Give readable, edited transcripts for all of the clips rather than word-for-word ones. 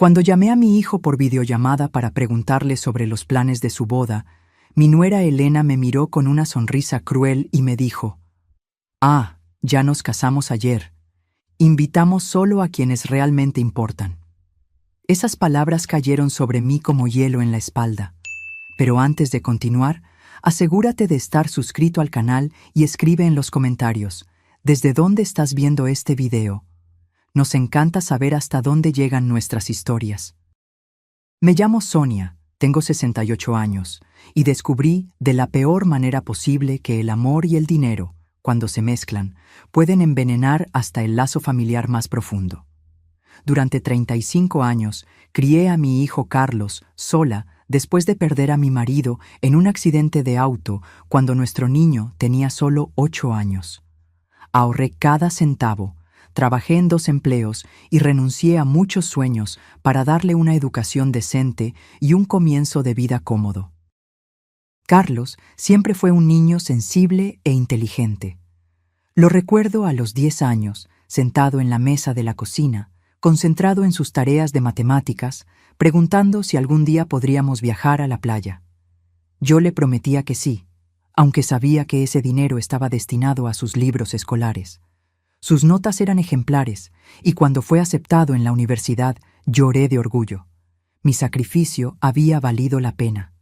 Cuando llamé a mi hijo por videollamada para preguntarle sobre los planes de su boda, mi nuera Elena me miró con una sonrisa cruel y me dijo: «Ah, ya nos casamos ayer. Invitamos solo a quienes realmente importan». Esas palabras cayeron sobre mí como hielo en la espalda. Pero antes de continuar, asegúrate de estar suscrito al canal y escribe en los comentarios ¿desde dónde estás viendo este video? Nos encanta saber hasta dónde llegan nuestras historias. Me llamo Sonia, tengo 68 años, y descubrí de la peor manera posible que el amor y el dinero, cuando se mezclan, pueden envenenar hasta el lazo familiar más profundo. Durante 35 años, crié a mi hijo Carlos sola después de perder a mi marido en un accidente de auto cuando nuestro niño tenía solo 8 años. Ahorré cada centavo, trabajé en 2 empleos y renuncié a muchos sueños para darle una educación decente y un comienzo de vida cómodo. Carlos siempre fue un niño sensible e inteligente. Lo recuerdo a los 10 años, sentado en la mesa de la cocina, concentrado en sus tareas de matemáticas, preguntando si algún día podríamos viajar a la playa. Yo le prometía que sí, aunque sabía que ese dinero estaba destinado a sus libros escolares. Sus notas eran ejemplares, y cuando fue aceptado en la universidad, lloré de orgullo. Mi sacrificio había valido la pena.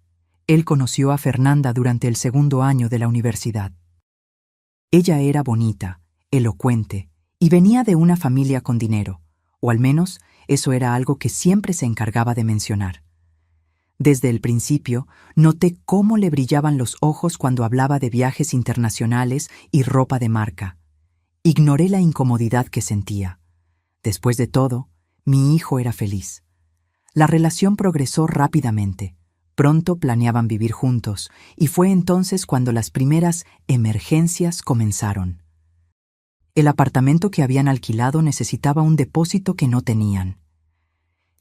Él conoció a Fernanda durante el 2º año de la universidad. Ella era bonita, elocuente, y venía de una familia con dinero, o al menos eso era algo que siempre se encargaba de mencionar. Desde el principio, noté cómo le brillaban los ojos cuando hablaba de viajes internacionales y ropa de marca. Ignoré la incomodidad que sentía. Después de todo, mi hijo era feliz. La relación progresó rápidamente. Pronto planeaban vivir juntos, y fue entonces cuando las primeras emergencias comenzaron. El apartamento que habían alquilado necesitaba un depósito que no tenían.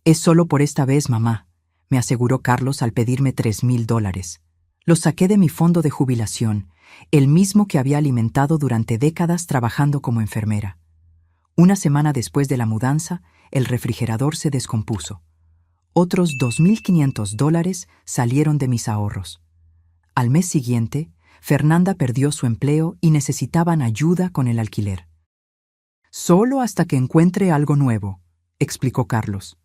«Es solo por esta vez, mamá», me aseguró Carlos al pedirme $3,000. Los saqué de mi fondo de jubilación, el mismo que había alimentado durante décadas trabajando como enfermera. Una semana después de la mudanza, el refrigerador se descompuso. Otros $2,500 salieron de mis ahorros. Al mes siguiente, Fernanda perdió su empleo y necesitaban ayuda con el alquiler. «Solo hasta que encuentre algo nuevo», explicó Carlos.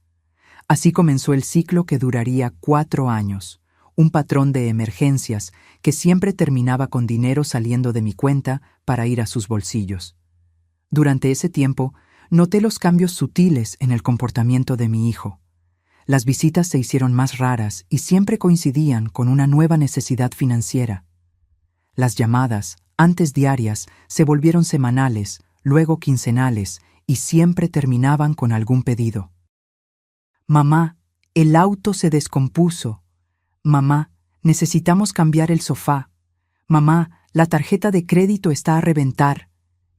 Así comenzó el ciclo que duraría 4 años, un patrón de emergencias que siempre terminaba con dinero saliendo de mi cuenta para ir a sus bolsillos. Durante ese tiempo, noté los cambios sutiles en el comportamiento de mi hijo. Las visitas se hicieron más raras y siempre coincidían con una nueva necesidad financiera. Las llamadas, antes diarias, se volvieron semanales, luego quincenales, y siempre terminaban con algún pedido. «Mamá, el auto se descompuso. Mamá, necesitamos cambiar el sofá. Mamá, la tarjeta de crédito está a reventar».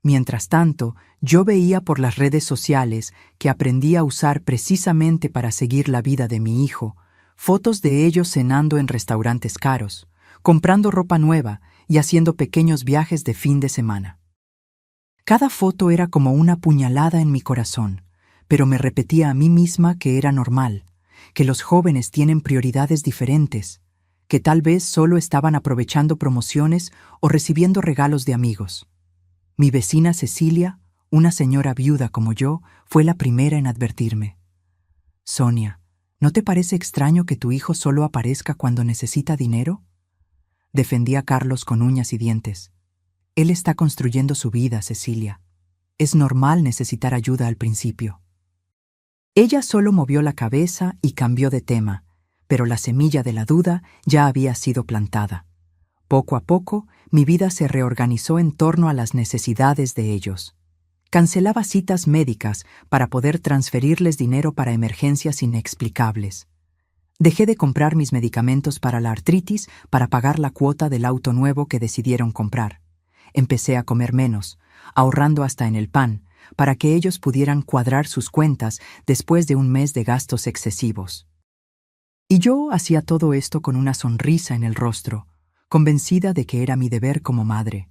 Mientras tanto, yo veía por las redes sociales, que aprendí a usar precisamente para seguir la vida de mi hijo, fotos de ellos cenando en restaurantes caros, comprando ropa nueva y haciendo pequeños viajes de fin de semana. Cada foto era como una puñalada en mi corazón, pero me repetía a mí misma que era normal, que los jóvenes tienen prioridades diferentes, que tal vez solo estaban aprovechando promociones o recibiendo regalos de amigos. Mi vecina Cecilia, una señora viuda como yo, fue la primera en advertirme. «Sonia, ¿no te parece extraño que tu hijo solo aparezca cuando necesita dinero?». Defendí a Carlos con uñas y dientes. «Él está construyendo su vida, Cecilia. Es normal necesitar ayuda al principio». Ella solo movió la cabeza y cambió de tema, pero la semilla de la duda ya había sido plantada. Poco a poco, mi vida se reorganizó en torno a las necesidades de ellos. Cancelaba citas médicas para poder transferirles dinero para emergencias inexplicables. Dejé de comprar mis medicamentos para la artritis para pagar la cuota del auto nuevo que decidieron comprar. Empecé a comer menos, ahorrando hasta en el pan, para que ellos pudieran cuadrar sus cuentas después de un mes de gastos excesivos. Y yo hacía todo esto con una sonrisa en el rostro, convencida de que era mi deber como madre.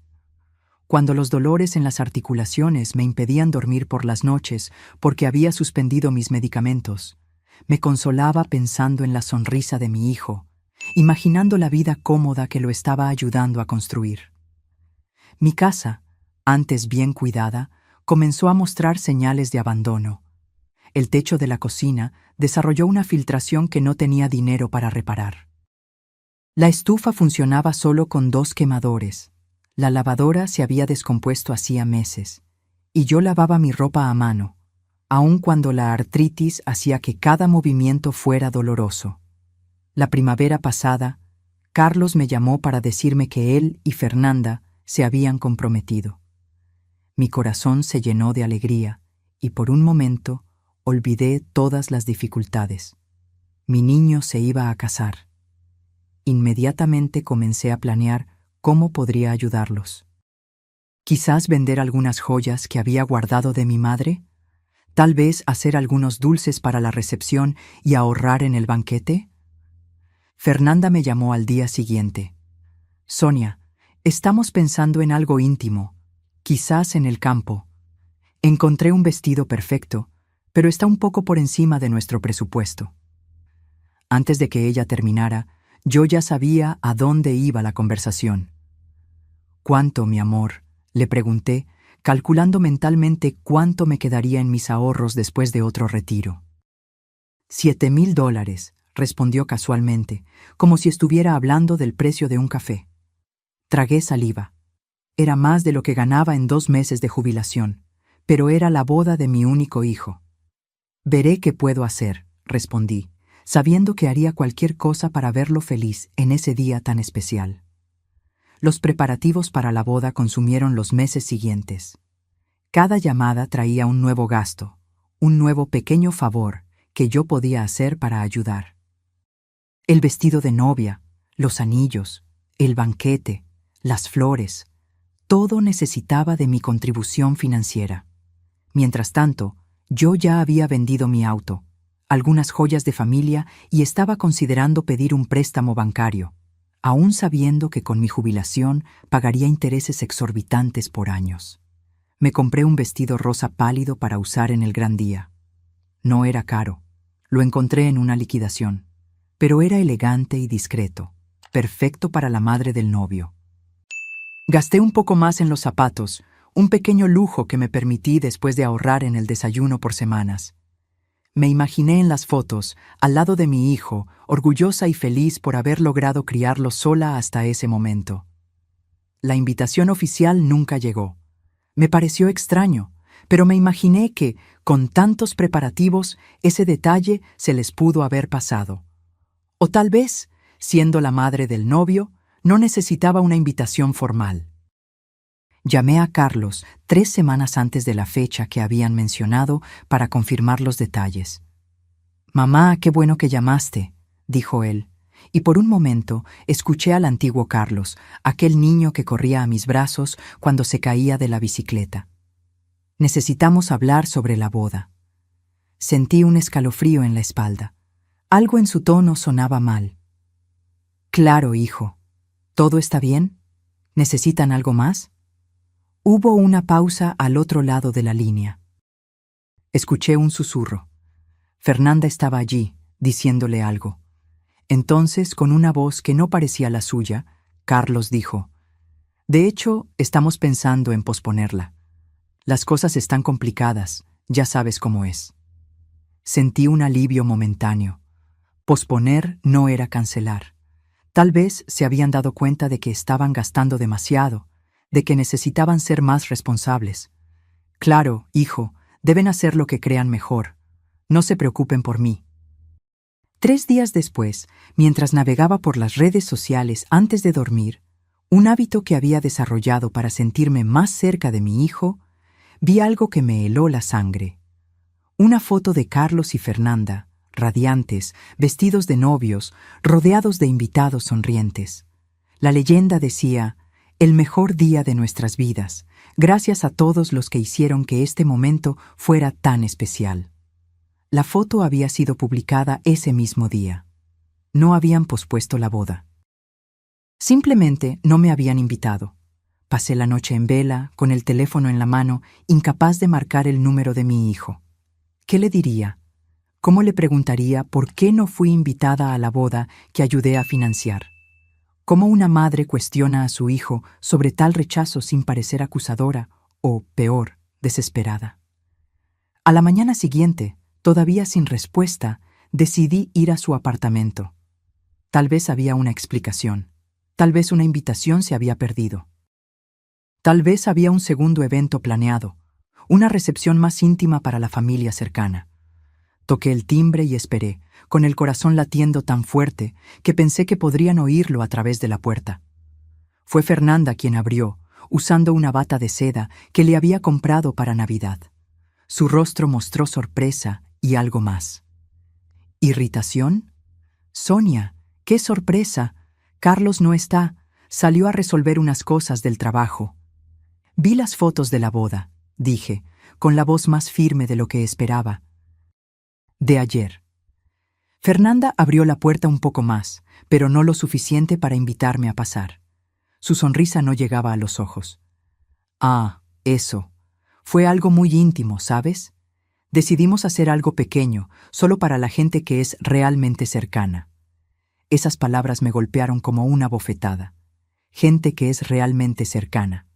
Cuando los dolores en las articulaciones me impedían dormir por las noches porque había suspendido mis medicamentos, Me consolaba pensando en la sonrisa de mi hijo, imaginando la vida cómoda que lo estaba ayudando a construir. Mi casa, antes bien cuidada, comenzó a mostrar señales de abandono. El techo de la cocina desarrolló una filtración que no tenía dinero para reparar. La estufa funcionaba solo con 2 quemadores. La lavadora se había descompuesto hacía meses, y yo lavaba mi ropa a mano, aun cuando la artritis hacía que cada movimiento fuera doloroso. La primavera pasada, Carlos me llamó para decirme que él y Fernanda se habían comprometido. Mi corazón se llenó de alegría y por un momento olvidé todas las dificultades. Mi niño se iba a casar. Inmediatamente comencé a planear cómo podría ayudarlos. Quizás vender algunas joyas que había guardado de mi madre, tal vez hacer algunos dulces para la recepción y ahorrar en el banquete. Fernanda me llamó al día siguiente. Sonia, estamos pensando en algo íntimo, quizás en el campo. Encontré un vestido perfecto, pero está un poco por encima de nuestro presupuesto. Antes de que ella terminara, yo ya sabía a dónde iba la conversación. ¿Cuánto, mi amor?, le pregunté, calculando mentalmente cuánto me quedaría en mis ahorros después de otro retiro. $7,000, respondió casualmente, como si estuviera hablando del precio de un café. Tragué saliva. Era más de lo que ganaba en 2 meses de jubilación, pero era la boda de mi único hijo. Veré qué puedo hacer, respondí, sabiendo que haría cualquier cosa para verlo feliz en ese día tan especial. Los preparativos para la boda consumieron los meses siguientes. Cada llamada traía un nuevo gasto, un nuevo pequeño favor que yo podía hacer para ayudar. El vestido de novia, los anillos, el banquete, las flores, todo necesitaba de mi contribución financiera. Mientras tanto, yo ya había vendido mi auto, algunas joyas de familia y estaba considerando pedir un préstamo bancario, aún sabiendo que con mi jubilación pagaría intereses exorbitantes por años. Me compré un vestido rosa pálido para usar en el gran día. No era caro, lo encontré en una liquidación, pero era elegante y discreto, perfecto para la madre del novio. Gasté un poco más en los zapatos, un pequeño lujo que me permití después de ahorrar en el desayuno por semanas. Me imaginé en las fotos, al lado de mi hijo, orgullosa y feliz por haber logrado criarlo sola hasta ese momento. La invitación oficial nunca llegó. Me pareció extraño, pero me imaginé que, con tantos preparativos, ese detalle se les pudo haber pasado. O tal vez, siendo la madre del novio, no necesitaba una invitación formal. Llamé a Carlos 3 semanas antes de la fecha que habían mencionado para confirmar los detalles. «Mamá, qué bueno que llamaste», dijo él, y por un momento escuché al antiguo Carlos, aquel niño que corría a mis brazos cuando se caía de la bicicleta. Necesitamos hablar sobre la boda. Sentí un escalofrío en la espalda. Algo en su tono sonaba mal. «Claro, hijo. ¿Todo está bien? ¿Necesitan algo más?» Hubo una pausa al otro lado de la línea. Escuché un susurro. Fernanda estaba allí, diciéndole algo. Entonces, con una voz que no parecía la suya, Carlos dijo: «De hecho, estamos pensando en posponerla. Las cosas están complicadas, ya sabes cómo es». Sentí un alivio momentáneo. Posponer no era cancelar. Tal vez se habían dado cuenta de que estaban gastando demasiado, de que necesitaban ser más responsables. «Claro, hijo, deben hacer lo que crean mejor. No se preocupen por mí». 3 días después, mientras navegaba por las redes sociales antes de dormir, un hábito que había desarrollado para sentirme más cerca de mi hijo, vi algo que me heló la sangre. Una foto de Carlos y Fernanda, radiantes, vestidos de novios, rodeados de invitados sonrientes. La leyenda decía: «El mejor día de nuestras vidas, gracias a todos los que hicieron que este momento fuera tan especial». La foto había sido publicada ese mismo día. No habían pospuesto la boda. Simplemente no me habían invitado. Pasé la noche en vela, con el teléfono en la mano, incapaz de marcar el número de mi hijo. ¿Qué le diría? ¿Cómo le preguntaría por qué no fui invitada a la boda que ayudé a financiar? ¿Cómo una madre cuestiona a su hijo sobre tal rechazo sin parecer acusadora o, peor, desesperada? A la mañana siguiente, todavía sin respuesta, decidí ir a su apartamento. Tal vez había una explicación. Tal vez una invitación se había perdido. Tal vez había un segundo evento planeado, una recepción más íntima para la familia cercana. Toqué el timbre y esperé, con el corazón latiendo tan fuerte que pensé que podrían oírlo a través de la puerta. Fue Fernanda quien abrió, usando una bata de seda que le había comprado para Navidad. Su rostro mostró sorpresa y algo más. ¿Irritación? Sonia, qué sorpresa. Carlos no está. Salió a resolver unas cosas del trabajo. Vi las fotos de la boda, dije, con la voz más firme de lo que esperaba. De ayer. Fernanda abrió la puerta un poco más, pero no lo suficiente para invitarme a pasar. Su sonrisa no llegaba a los ojos. Ah, eso. Fue algo muy íntimo, ¿sabes? Decidimos hacer algo pequeño, solo para la gente que es realmente cercana. Esas palabras me golpearon como una bofetada. Gente que es realmente cercana.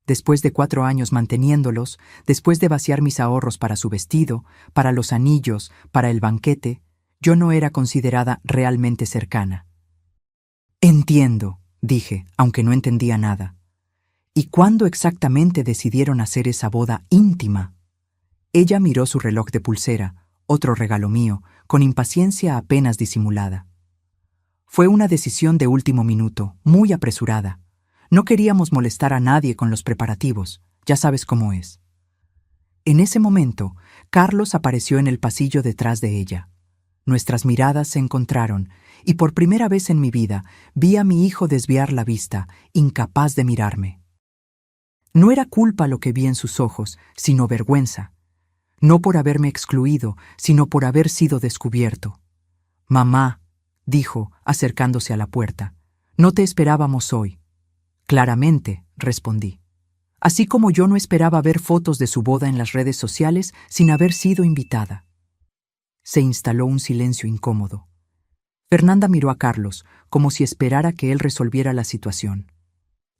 Después de 4 años manteniéndolos, después de vaciar mis ahorros para su vestido, para los anillos, para el banquete, yo no era considerada realmente cercana. Entiendo, dije, aunque no entendía nada. ¿Y cuándo exactamente decidieron hacer esa boda íntima? Ella miró su reloj de pulsera, otro regalo mío, con impaciencia apenas disimulada. Fue una decisión de último minuto, muy apresurada. No queríamos molestar a nadie con los preparativos, ya sabes cómo es. En ese momento, Carlos apareció en el pasillo detrás de ella. Nuestras miradas se encontraron, y por primera vez en mi vida vi a mi hijo desviar la vista, incapaz de mirarme. No era culpa lo que vi en sus ojos, sino vergüenza. No por haberme excluido, sino por haber sido descubierto. «Mamá», dijo, acercándose a la puerta, «no te esperábamos hoy». «Claramente», respondí. Así como yo no esperaba ver fotos de su boda en las redes sociales sin haber sido invitada. Se instaló un silencio incómodo. Fernanda miró a Carlos, como si esperara que él resolviera la situación.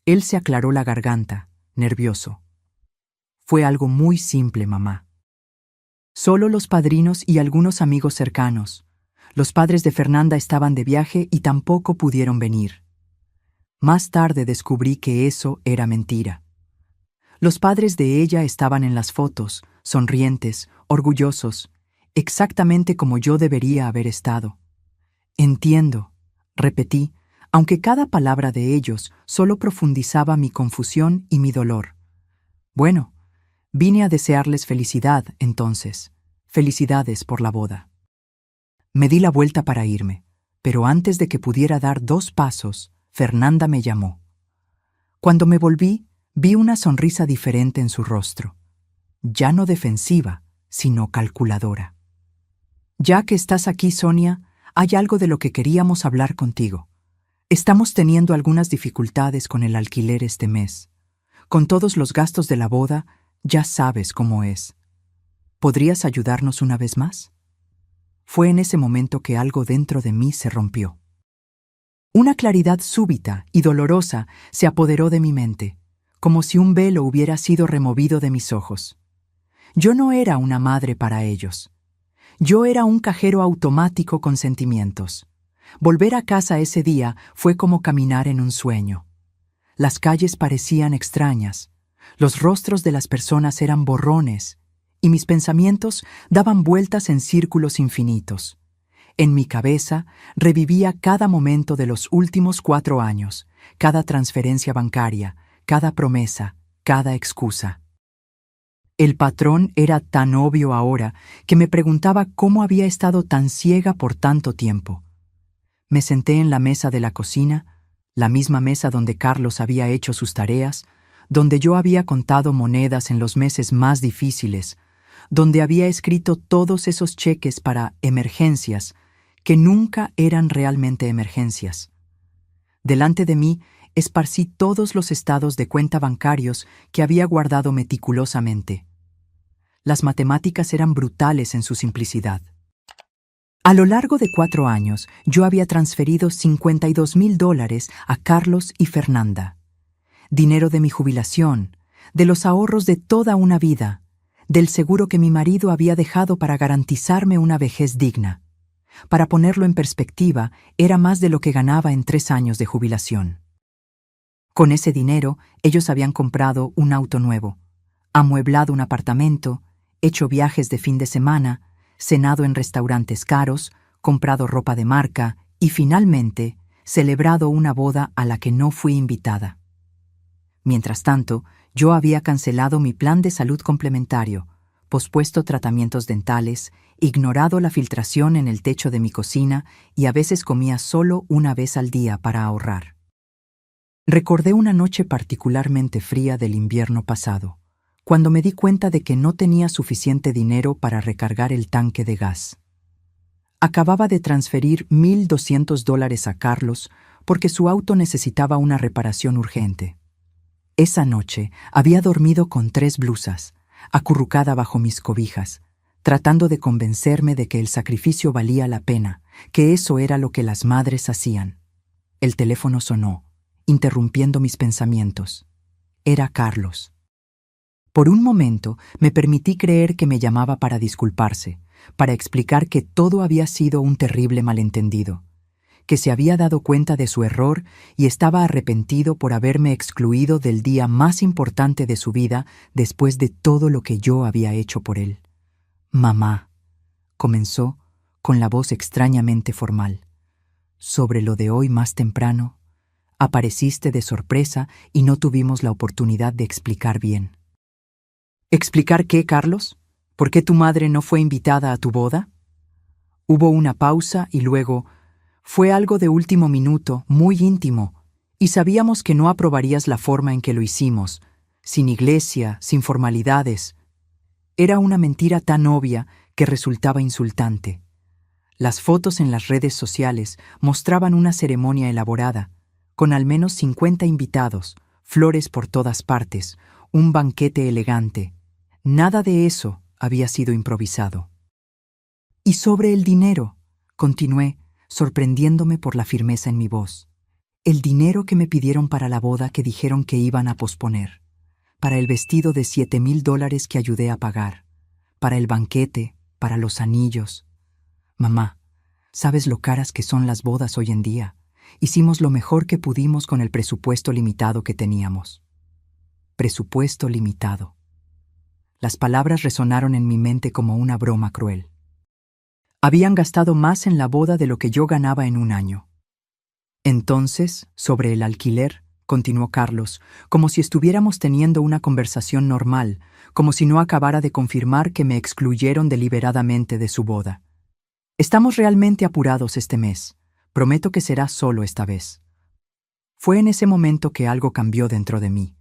Él se aclaró la garganta, nervioso. «Fue algo muy simple, mamá. Solo los padrinos y algunos amigos cercanos. Los padres de Fernanda estaban de viaje y tampoco pudieron venir. Más tarde descubrí que eso era mentira. Los padres de ella estaban en las fotos, sonrientes, orgullosos, exactamente como yo debería haber estado. Entiendo», repetí, aunque cada palabra de ellos solo profundizaba mi confusión y mi dolor. Bueno, vine a desearles felicidad, entonces. Felicidades por la boda. Me di la vuelta para irme, pero antes de que pudiera dar 2 pasos, Fernanda me llamó. Cuando me volví, vi una sonrisa diferente en su rostro. Ya no defensiva, sino calculadora. «Ya que estás aquí, Sonia, hay algo de lo que queríamos hablar contigo. Estamos teniendo algunas dificultades con el alquiler este mes. Con todos los gastos de la boda, ya sabes cómo es. ¿Podrías ayudarnos una vez más?» Fue en ese momento que algo dentro de mí se rompió. Una claridad súbita y dolorosa se apoderó de mi mente, como si un velo hubiera sido removido de mis ojos. Yo no era una madre para ellos. Yo era un cajero automático con sentimientos. Volver a casa ese día fue como caminar en un sueño. Las calles parecían extrañas, los rostros de las personas eran borrones, y mis pensamientos daban vueltas en círculos infinitos. En mi cabeza revivía cada momento de los últimos 4 años, cada transferencia bancaria, cada promesa, cada excusa. El patrón era tan obvio ahora que me preguntaba cómo había estado tan ciega por tanto tiempo. Me senté en la mesa de la cocina, la misma mesa donde Carlos había hecho sus tareas, donde yo había contado monedas en los meses más difíciles, donde había escrito todos esos cheques para emergencias que nunca eran realmente emergencias. Delante de mí esparcí todos los estados de cuenta bancarios que había guardado meticulosamente. Las matemáticas eran brutales en su simplicidad. A lo largo de 4 años, yo había transferido $52,000 a Carlos y Fernanda. Dinero de mi jubilación, de los ahorros de toda una vida, del seguro que mi marido había dejado para garantizarme una vejez digna. Para ponerlo en perspectiva, era más de lo que ganaba en 3 años de jubilación. Con ese dinero, ellos habían comprado un auto nuevo, amueblado un apartamento, hecho viajes de fin de semana, cenado en restaurantes caros, comprado ropa de marca y, finalmente, celebrado una boda a la que no fui invitada. Mientras tanto, yo había cancelado mi plan de salud complementario, pospuesto tratamientos dentales, ignorado la filtración en el techo de mi cocina y a veces comía solo una vez al día para ahorrar. Recordé una noche particularmente fría del invierno pasado, cuando me di cuenta de que no tenía suficiente dinero para recargar el tanque de gas. Acababa de transferir $1,200 a Carlos porque su auto necesitaba una reparación urgente. Esa noche había dormido con 3 blusas, acurrucada bajo mis cobijas, tratando de convencerme de que el sacrificio valía la pena, que eso era lo que las madres hacían. El teléfono sonó, interrumpiendo mis pensamientos. Era Carlos. Por un momento me permití creer que me llamaba para disculparse, para explicar que todo había sido un terrible malentendido, que se había dado cuenta de su error y estaba arrepentido por haberme excluido del día más importante de su vida después de todo lo que yo había hecho por él. «Mamá», comenzó con la voz extrañamente formal, «sobre lo de hoy más temprano, apareciste de sorpresa y no tuvimos la oportunidad de explicar bien». «¿Explicar qué, Carlos? ¿Por qué tu madre no fue invitada a tu boda?» Hubo una pausa y luego: «Fue algo de último minuto, muy íntimo, y sabíamos que no aprobarías la forma en que lo hicimos, sin iglesia, sin formalidades». Era una mentira tan obvia que resultaba insultante. Las fotos en las redes sociales mostraban una ceremonia elaborada, con al menos 50 invitados, flores por todas partes, un banquete elegante. Nada de eso había sido improvisado. «Y sobre el dinero», continué, sorprendiéndome por la firmeza en mi voz. «El dinero que me pidieron para la boda que dijeron que iban a posponer, para el vestido de $7,000 que ayudé a pagar, para el banquete, para los anillos. Mamá, ¿sabes lo caras que son las bodas hoy en día? Hicimos lo mejor que pudimos con el presupuesto limitado que teníamos». Presupuesto limitado. Las palabras resonaron en mi mente como una broma cruel. Habían gastado más en la boda de lo que yo ganaba en un año. «Entonces, sobre el alquiler», continuó Carlos, como si estuviéramos teniendo una conversación normal, como si no acabara de confirmar que me excluyeron deliberadamente de su boda. «Estamos realmente apurados este mes. Prometo que será solo esta vez». Fue en ese momento que algo cambió dentro de mí.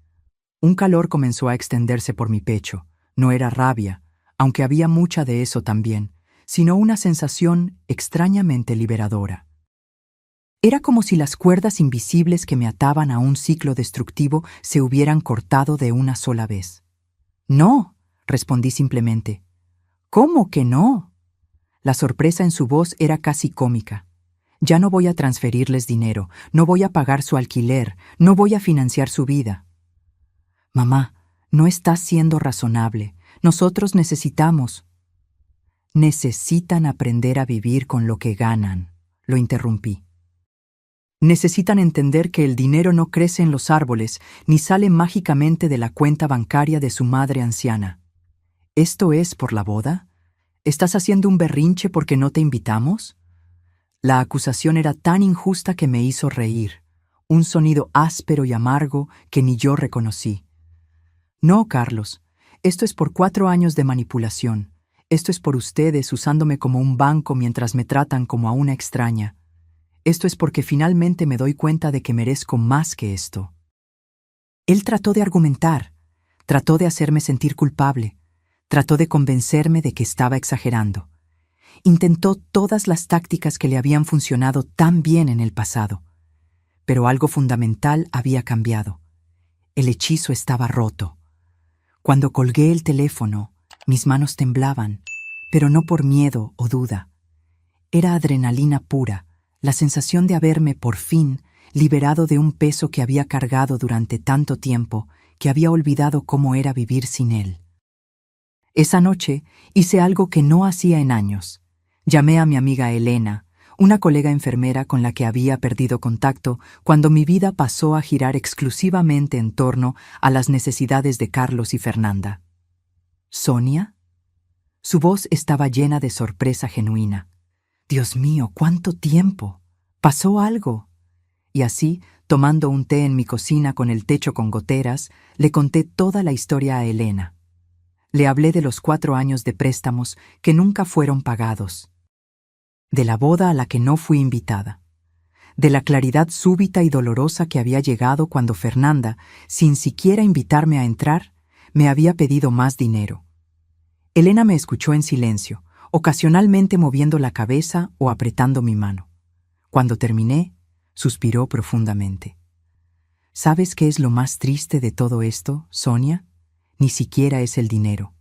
Un calor comenzó a extenderse por mi pecho. No era rabia, aunque había mucha de eso también, sino una sensación extrañamente liberadora. Era como si las cuerdas invisibles que me ataban a un ciclo destructivo se hubieran cortado de una sola vez. «No», respondí simplemente. «¿Cómo que no?» La sorpresa en su voz era casi cómica. «Ya no voy a transferirles dinero, no voy a pagar su alquiler, no voy a financiar su vida». «Mamá, no estás siendo razonable. Nosotros necesitan aprender a vivir con lo que ganan», lo interrumpí. «Necesitan entender que el dinero no crece en los árboles ni sale mágicamente de la cuenta bancaria de su madre anciana. ¿Esto es por la boda? ¿Estás haciendo un berrinche porque no te invitamos?» La acusación era tan injusta que me hizo reír, un sonido áspero y amargo que ni yo reconocí. «No, Carlos, esto es por 4 años de manipulación. Esto es por ustedes usándome como un banco mientras me tratan como a una extraña. Esto es porque finalmente me doy cuenta de que merezco más que esto». Él trató de argumentar, trató de hacerme sentir culpable, trató de convencerme de que estaba exagerando. Intentó todas las tácticas que le habían funcionado tan bien en el pasado. Pero algo fundamental había cambiado. El hechizo estaba roto. Cuando colgué el teléfono, Mis manos temblaban, pero no por miedo o duda. Era adrenalina pura, la sensación de haberme, por fin, liberado de un peso que había cargado durante tanto tiempo que había olvidado cómo era vivir sin él. Esa noche hice algo que no hacía en años. Llamé a mi amiga Elena, una colega enfermera con la que había perdido contacto cuando mi vida pasó a girar exclusivamente en torno a las necesidades de Carlos y Fernanda. ¿Sonia? Su voz estaba llena de sorpresa genuina. Dios mío, ¿cuánto tiempo? ¿Pasó algo? Y así, tomando un té en mi cocina con el techo con goteras, le conté toda la historia a Elena. Le hablé de los 4 años de préstamos que nunca fueron pagados, de la boda a la que no fui invitada, de la claridad súbita y dolorosa que había llegado cuando Fernanda, sin siquiera invitarme a entrar, me había pedido más dinero. Elena me escuchó en silencio, ocasionalmente moviendo la cabeza o apretando mi mano. Cuando terminé, suspiró profundamente. ¿Sabes qué es lo más triste de todo esto, Sonia? Ni siquiera es el dinero.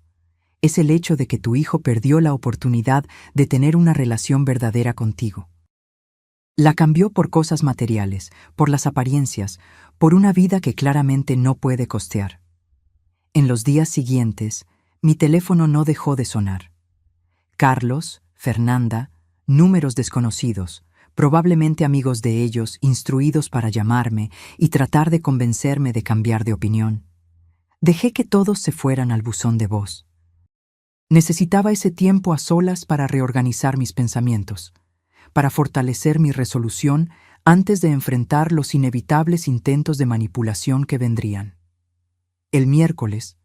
Es el hecho de que tu hijo perdió la oportunidad de tener una relación verdadera contigo. La cambió por cosas materiales, por las apariencias, por una vida que claramente no puede costear. En los días siguientes, mi teléfono no dejó de sonar. Carlos, Fernanda, números desconocidos, probablemente amigos de ellos, instruidos para llamarme y tratar de convencerme de cambiar de opinión. Dejé que todos se fueran al buzón de voz. Necesitaba ese tiempo a solas para reorganizar mis pensamientos, para fortalecer mi resolución antes de enfrentar los inevitables intentos de manipulación que vendrían. El miércoles,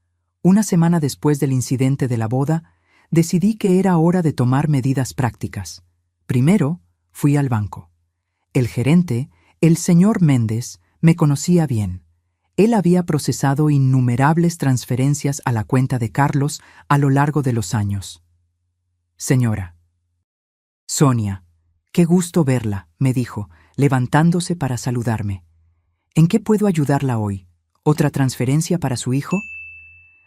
una semana después del incidente de la boda, decidí que era hora de tomar medidas prácticas. Primero, fui al banco. El gerente, el señor Méndez, me conocía bien. Él había procesado innumerables transferencias a la cuenta de Carlos a lo largo de los años. Señora. Sonia, qué gusto verla, me dijo, levantándose para saludarme. ¿En qué puedo ayudarla hoy? ¿Otra transferencia para su hijo?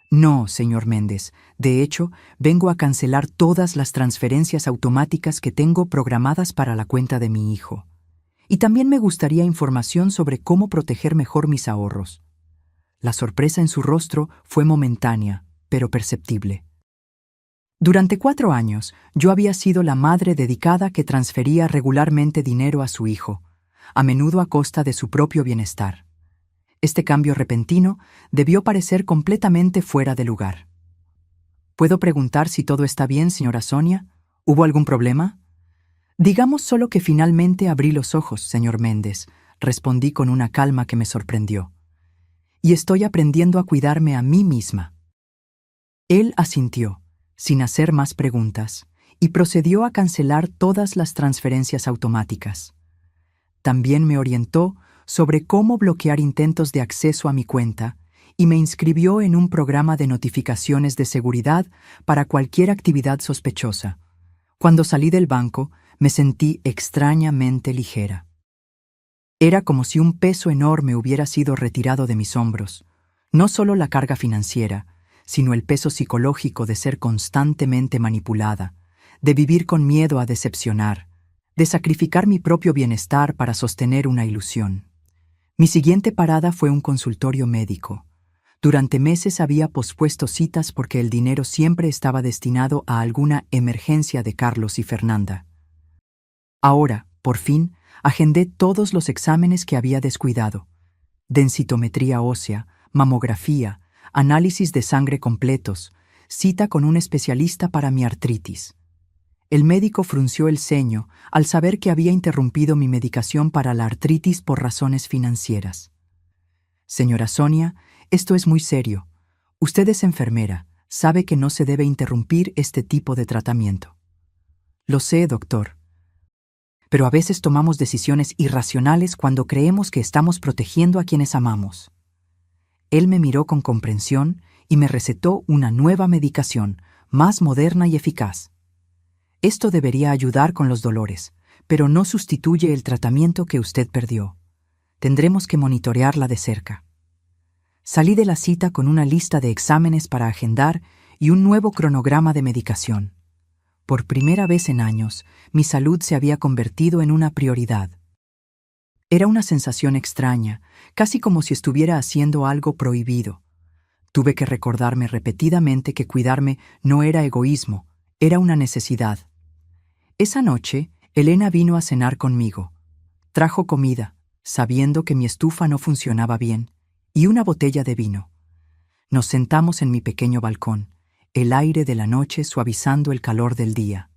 No, señor Méndez. De hecho, vengo a cancelar todas las transferencias automáticas que tengo programadas para la cuenta de mi hijo. Y también me gustaría información sobre cómo proteger mejor mis ahorros. La sorpresa en su rostro fue momentánea, pero perceptible. Durante 4 años, yo había sido la madre dedicada que transfería regularmente dinero a su hijo, a menudo a costa de su propio bienestar. Este cambio repentino debió parecer completamente fuera de lugar. ¿Puedo preguntar si todo está bien, señora Sonia? ¿Hubo algún problema? Digamos solo que finalmente abrí los ojos, señor Méndez, respondí con una calma que me sorprendió. Y estoy aprendiendo a cuidarme a mí misma. Él asintió, sin hacer más preguntas, y procedió a cancelar todas las transferencias automáticas. También me orientó sobre cómo bloquear intentos de acceso a mi cuenta y me inscribió en un programa de notificaciones de seguridad para cualquier actividad sospechosa. Cuando salí del banco, me sentí extrañamente ligera. Era como si un peso enorme hubiera sido retirado de mis hombros, no solo la carga financiera, sino el peso psicológico de ser constantemente manipulada, de vivir con miedo a decepcionar, de sacrificar mi propio bienestar para sostener una ilusión. Mi siguiente parada fue un consultorio médico. Durante meses había pospuesto citas porque el dinero siempre estaba destinado a alguna emergencia de Carlos y Fernanda. Ahora, por fin, agendé todos los exámenes que había descuidado: densitometría ósea, mamografía, análisis de sangre completos, cita con un especialista para mi artritis. El médico frunció el ceño al saber que había interrumpido mi medicación para la artritis por razones financieras. Señora Sonia, esto es muy serio. Usted es enfermera, sabe que no se debe interrumpir este tipo de tratamiento. Lo sé, doctor. Pero a veces tomamos decisiones irracionales cuando creemos que estamos protegiendo a quienes amamos. Él me miró con comprensión y me recetó una nueva medicación, más moderna y eficaz. Esto debería ayudar con los dolores, pero no sustituye el tratamiento que usted perdió. Tendremos que monitorearla de cerca. Salí de la cita con una lista de exámenes para agendar y un nuevo cronograma de medicación. Por primera vez en años, mi salud se había convertido en una prioridad. Era una sensación extraña, casi como si estuviera haciendo algo prohibido. Tuve que recordarme repetidamente que cuidarme no era egoísmo, era una necesidad. Esa noche, Elena vino a cenar conmigo. Trajo comida, sabiendo que mi estufa no funcionaba bien, y una botella de vino. Nos sentamos en mi pequeño balcón, el aire de la noche suavizando el calor del día.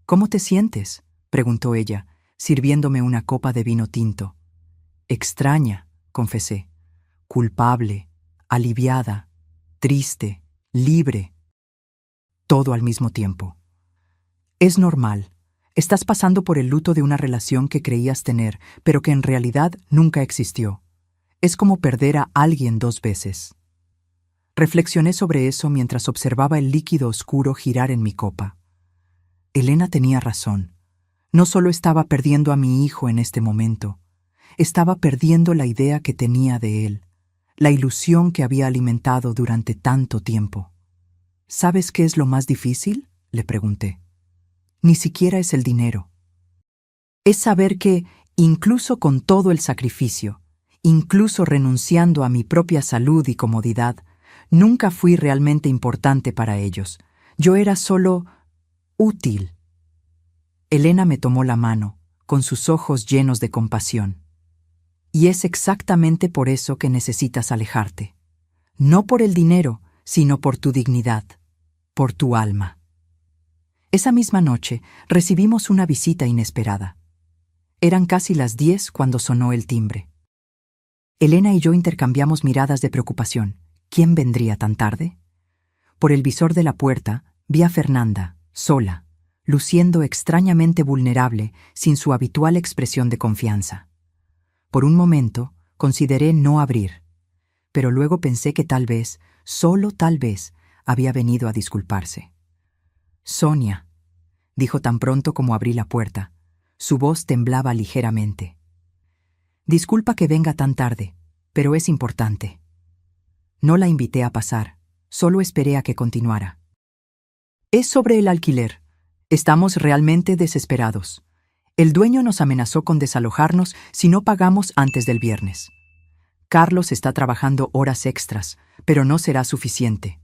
«¿Cómo te sientes?», preguntó ella, sirviéndome una copa de vino tinto. «Extraña», confesé. «Culpable, aliviada, triste, libre. Todo al mismo tiempo». «Es normal. Estás pasando por el luto de una relación que creías tener, pero que en realidad nunca existió. Es como perder a alguien 2 veces». Reflexioné sobre eso mientras observaba el líquido oscuro girar en mi copa. Elena tenía razón. No solo estaba perdiendo a mi hijo en este momento, estaba perdiendo la idea que tenía de él, la ilusión que había alimentado durante tanto tiempo. «¿Sabes qué es lo más difícil?», le pregunté. «Ni siquiera es el dinero. Es saber que, incluso con todo el sacrificio, incluso renunciando a mi propia salud y comodidad, nunca fui realmente importante para ellos. Yo era solo útil». Elena me tomó la mano, con sus ojos llenos de compasión. «Y es exactamente por eso que necesitas alejarte. No por el dinero, sino por tu dignidad, por tu alma». Esa misma noche recibimos una visita inesperada. Eran casi las 10 cuando sonó el timbre. Elena y yo intercambiamos miradas de preocupación. ¿Quién vendría tan tarde? Por el visor de la puerta vi a Fernanda, sola, luciendo extrañamente vulnerable, sin su habitual expresión de confianza. Por un momento, consideré no abrir, pero luego pensé que tal vez, solo tal vez, había venido a disculparse. «Sonia», dijo tan pronto como abrí la puerta. Su voz temblaba ligeramente. «Disculpa que venga tan tarde, pero es importante». No la invité a pasar, solo esperé a que continuara. «Es sobre el alquiler. Estamos realmente desesperados. El dueño nos amenazó con desalojarnos si no pagamos antes del viernes. Carlos está trabajando horas extras, pero no será suficiente».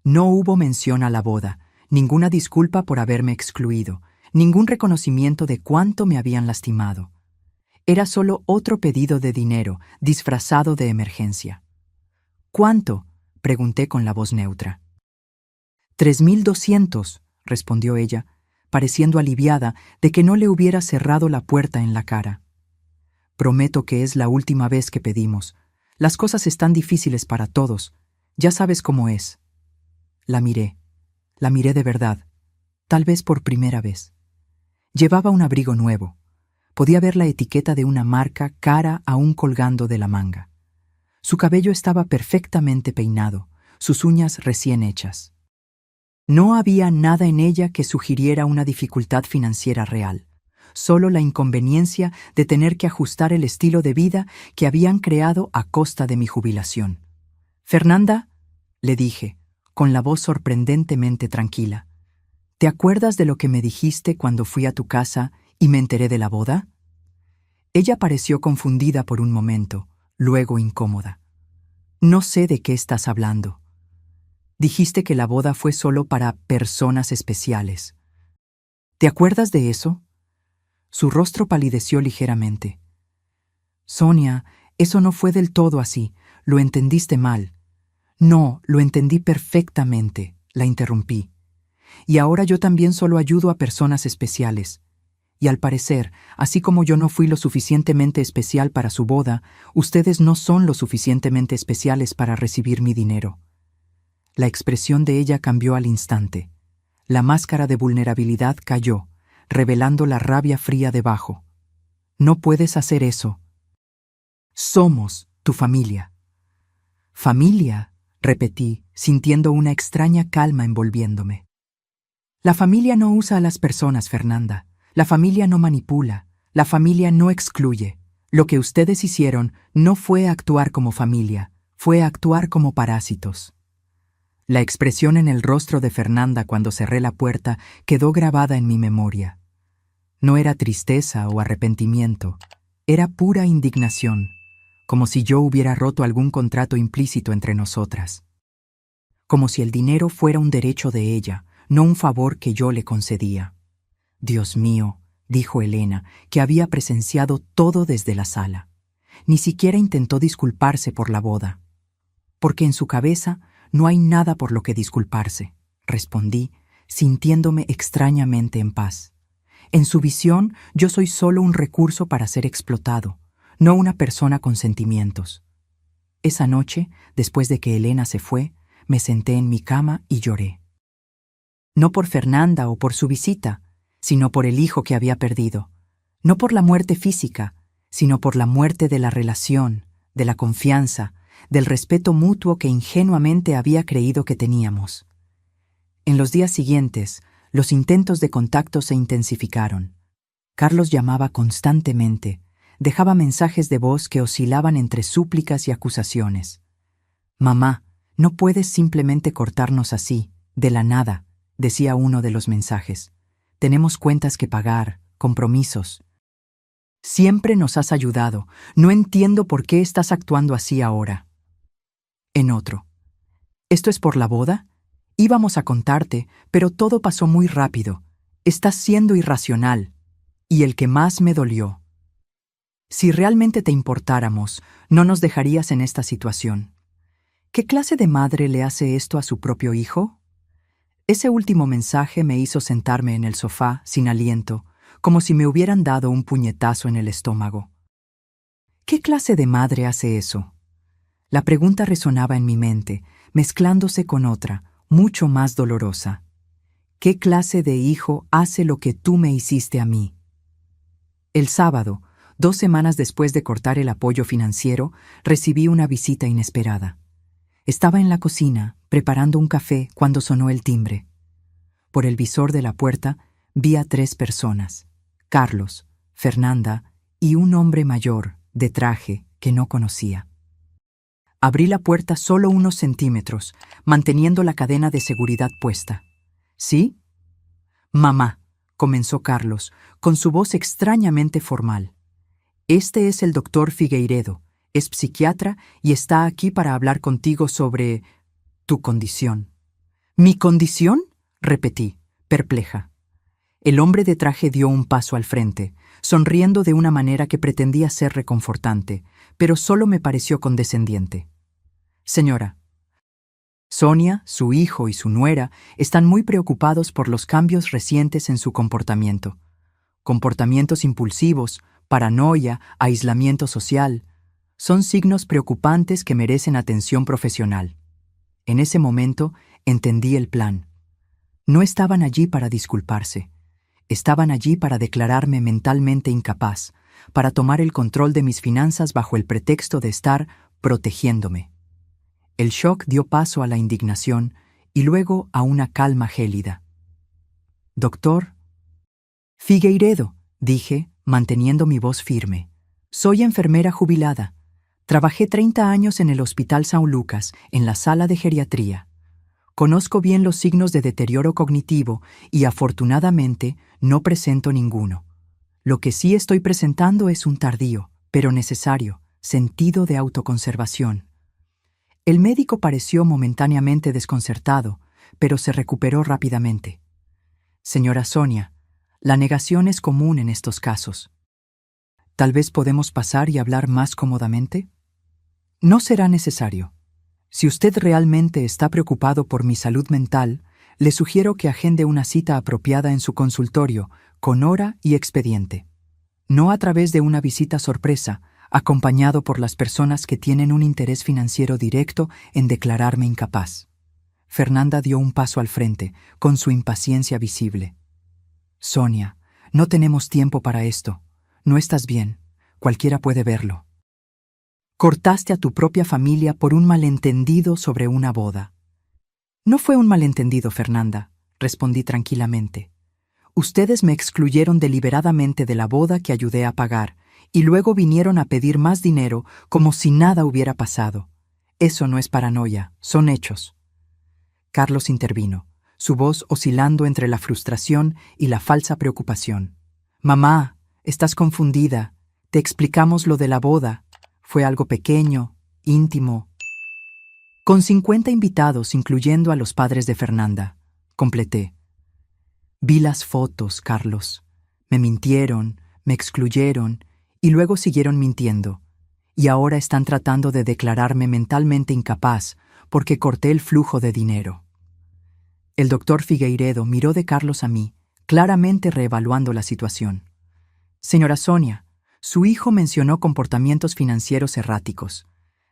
No hubo mención a la boda, ninguna disculpa por haberme excluido, ningún reconocimiento de cuánto me habían lastimado. Era solo otro pedido de dinero, disfrazado de emergencia. «¿Cuánto?», pregunté con la voz neutra. «3.200», respondió ella, pareciendo aliviada de que no le hubiera cerrado la puerta en la cara. «Prometo que es la última vez que pedimos. Las cosas están difíciles para todos. Ya sabes cómo es». La miré de verdad, tal vez por primera vez. Llevaba un abrigo nuevo. Podía ver la etiqueta de una marca cara aún colgando de la manga. Su cabello estaba perfectamente peinado, sus uñas recién hechas. No había nada en ella que sugiriera una dificultad financiera real, solo la inconveniencia de tener que ajustar el estilo de vida que habían creado a costa de mi jubilación. «Fernanda», le dije, con la voz sorprendentemente tranquila, «¿te acuerdas de lo que me dijiste cuando fui a tu casa y me enteré de la boda?». Ella pareció confundida por un momento, luego incómoda. «No sé de qué estás hablando. Dijiste que la boda fue solo para personas especiales. ¿Te acuerdas de eso?». Su rostro palideció ligeramente. «Sonia, eso no fue del todo así. Lo entendiste mal». «No, lo entendí perfectamente», la interrumpí. «Y ahora yo también solo ayudo a personas especiales. Y al parecer, así como yo no fui lo suficientemente especial para su boda, ustedes no son lo suficientemente especiales para recibir mi dinero». La expresión de ella cambió al instante. La máscara de vulnerabilidad cayó, revelando la rabia fría debajo. «No puedes hacer eso. Somos tu familia». «¿Familia?», repetí, sintiendo una extraña calma envolviéndome. «La familia no usa a las personas, Fernanda. La familia no manipula. La familia no excluye. Lo que ustedes hicieron no fue actuar como familia, fue actuar como parásitos». La expresión en el rostro de Fernanda cuando cerré la puerta quedó grabada en mi memoria. No era tristeza o arrepentimiento, era pura indignación, como si yo hubiera roto algún contrato implícito entre nosotras. Como si el dinero fuera un derecho de ella, no un favor que yo le concedía. Dios mío, dijo Elena, que había presenciado todo desde la sala. Ni siquiera intentó disculparse por la boda. Porque en su cabeza no hay nada por lo que disculparse, respondí, sintiéndome extrañamente en paz. En su visión, yo soy solo un recurso para ser explotado, no una persona con sentimientos. Esa noche, después de que Elena se fue, me senté en mi cama y lloré. No por Fernanda o por su visita, sino por el hijo que había perdido. No por la muerte física, sino por la muerte de la relación, de la confianza, del respeto mutuo que ingenuamente había creído que teníamos. En los días siguientes, los intentos de contacto se intensificaron. Carlos llamaba constantemente, dejaba mensajes de voz que oscilaban entre súplicas y acusaciones. «Mamá, no puedes simplemente cortarnos así, de la nada», decía uno de los mensajes. «Tenemos cuentas que pagar, compromisos. Siempre nos has ayudado. No entiendo por qué estás actuando así ahora». En otro: «¿Esto es por la boda? Íbamos a contarte, pero todo pasó muy rápido. Estás siendo irracional». Y el que más me dolió: «Si realmente te importáramos, no nos dejarías en esta situación». ¿Qué clase de madre le hace esto a su propio hijo? Ese último mensaje me hizo sentarme en el sofá, sin aliento, como si me hubieran dado un puñetazo en el estómago. ¿Qué clase de madre hace eso? La pregunta resonaba en mi mente, mezclándose con otra, mucho más dolorosa. ¿Qué clase de hijo hace lo que tú me hiciste a mí? El sábado, 2 semanas después de cortar el apoyo financiero, recibí una visita inesperada. Estaba en la cocina, preparando un café, cuando sonó el timbre. Por el visor de la puerta vi a 3 personas: Carlos, Fernanda y un hombre mayor, de traje, que no conocía. Abrí la puerta solo unos centímetros, manteniendo la cadena de seguridad puesta. ¿Sí? «Mamá», comenzó Carlos, con su voz extrañamente formal. «Este es el doctor Figueiredo, es psiquiatra y está aquí para hablar contigo sobre tu condición». «¿Mi condición?», repetí, perpleja. El hombre de traje dio un paso al frente, sonriendo de una manera que pretendía ser reconfortante, pero solo me pareció condescendiente. «Señora, Sonia, su hijo y su nuera están muy preocupados por los cambios recientes en su comportamiento. Comportamientos impulsivos, paranoia, aislamiento social, son signos preocupantes que merecen atención profesional». En ese momento entendí el plan. No estaban allí para disculparse. Estaban allí para declararme mentalmente incapaz, para tomar el control de mis finanzas bajo el pretexto de estar protegiéndome. El shock dio paso a la indignación y luego a una calma gélida. «Doctor Figueiredo», dije, manteniendo mi voz firme. «Soy enfermera jubilada. Trabajé 30 años en el Hospital São Lucas, en la sala de geriatría. Conozco bien los signos de deterioro cognitivo y, afortunadamente, no presento ninguno. Lo que sí estoy presentando es un tardío, pero necesario, sentido de autoconservación». El médico pareció momentáneamente desconcertado, pero se recuperó rápidamente. «Señora Sonia, la negación es común en estos casos. ¿Tal vez podemos pasar y hablar más cómodamente?» «No será necesario. Si usted realmente está preocupado por mi salud mental, le sugiero que agende una cita apropiada en su consultorio, con hora y expediente. No a través de una visita sorpresa, acompañado por las personas que tienen un interés financiero directo en declararme incapaz». Fernanda dio un paso al frente, con su impaciencia visible. «Sonia, no tenemos tiempo para esto. No estás bien. Cualquiera puede verlo. Cortaste a tu propia familia por un malentendido sobre una boda». «No fue un malentendido, Fernanda», respondí tranquilamente. «Ustedes me excluyeron deliberadamente de la boda que ayudé a pagar, y luego vinieron a pedir más dinero como si nada hubiera pasado. Eso no es paranoia, son hechos». Carlos intervino, su voz oscilando entre la frustración y la falsa preocupación. «Mamá, estás confundida. Te explicamos lo de la boda. Fue algo pequeño, íntimo. Con 50 invitados, incluyendo a los padres de Fernanda», completé. «Vi las fotos, Carlos. Me mintieron, me excluyeron y luego siguieron mintiendo. Y ahora están tratando de declararme mentalmente incapaz porque corté el flujo de dinero». El doctor Figueiredo miró de Carlos a mí, claramente reevaluando la situación. «Señora Sonia, su hijo mencionó comportamientos financieros erráticos.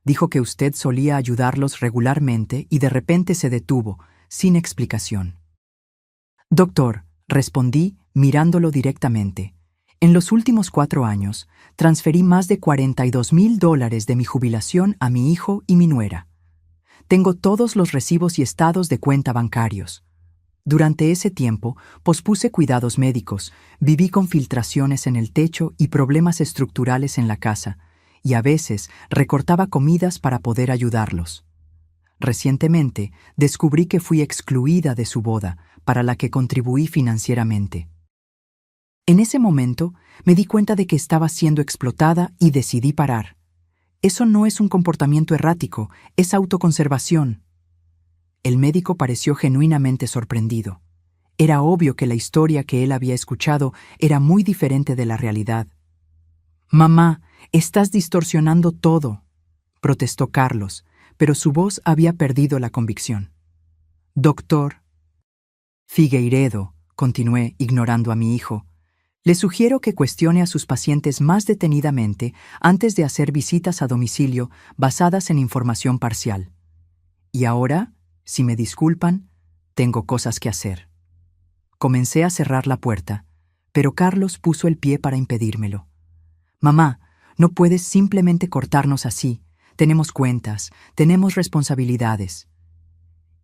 Dijo que usted solía ayudarlos regularmente y de repente se detuvo, sin explicación». «Doctor», respondí mirándolo directamente, «en los últimos 4 años transferí más de $42,000 de mi jubilación a mi hijo y mi nuera. Tengo todos los recibos y estados de cuenta bancarios. Durante ese tiempo pospuse cuidados médicos, viví con filtraciones en el techo y problemas estructurales en la casa, y a veces recortaba comidas para poder ayudarlos. Recientemente descubrí que fui excluida de su boda, para la que contribuí financieramente. En ese momento me di cuenta de que estaba siendo explotada y decidí parar. Eso no es un comportamiento errático, es autoconservación». El médico pareció genuinamente sorprendido. Era obvio que la historia que él había escuchado era muy diferente de la realidad. «Mamá, estás distorsionando todo», protestó Carlos, pero su voz había perdido la convicción. «Doctor Figueiredo», continué ignorando a mi hijo, «le sugiero que cuestione a sus pacientes más detenidamente antes de hacer visitas a domicilio basadas en información parcial. Y ahora, si me disculpan, tengo cosas que hacer». Comencé a cerrar la puerta, pero Carlos puso el pie para impedírmelo. «Mamá, no puedes simplemente cortarnos así. Tenemos cuentas, tenemos responsabilidades».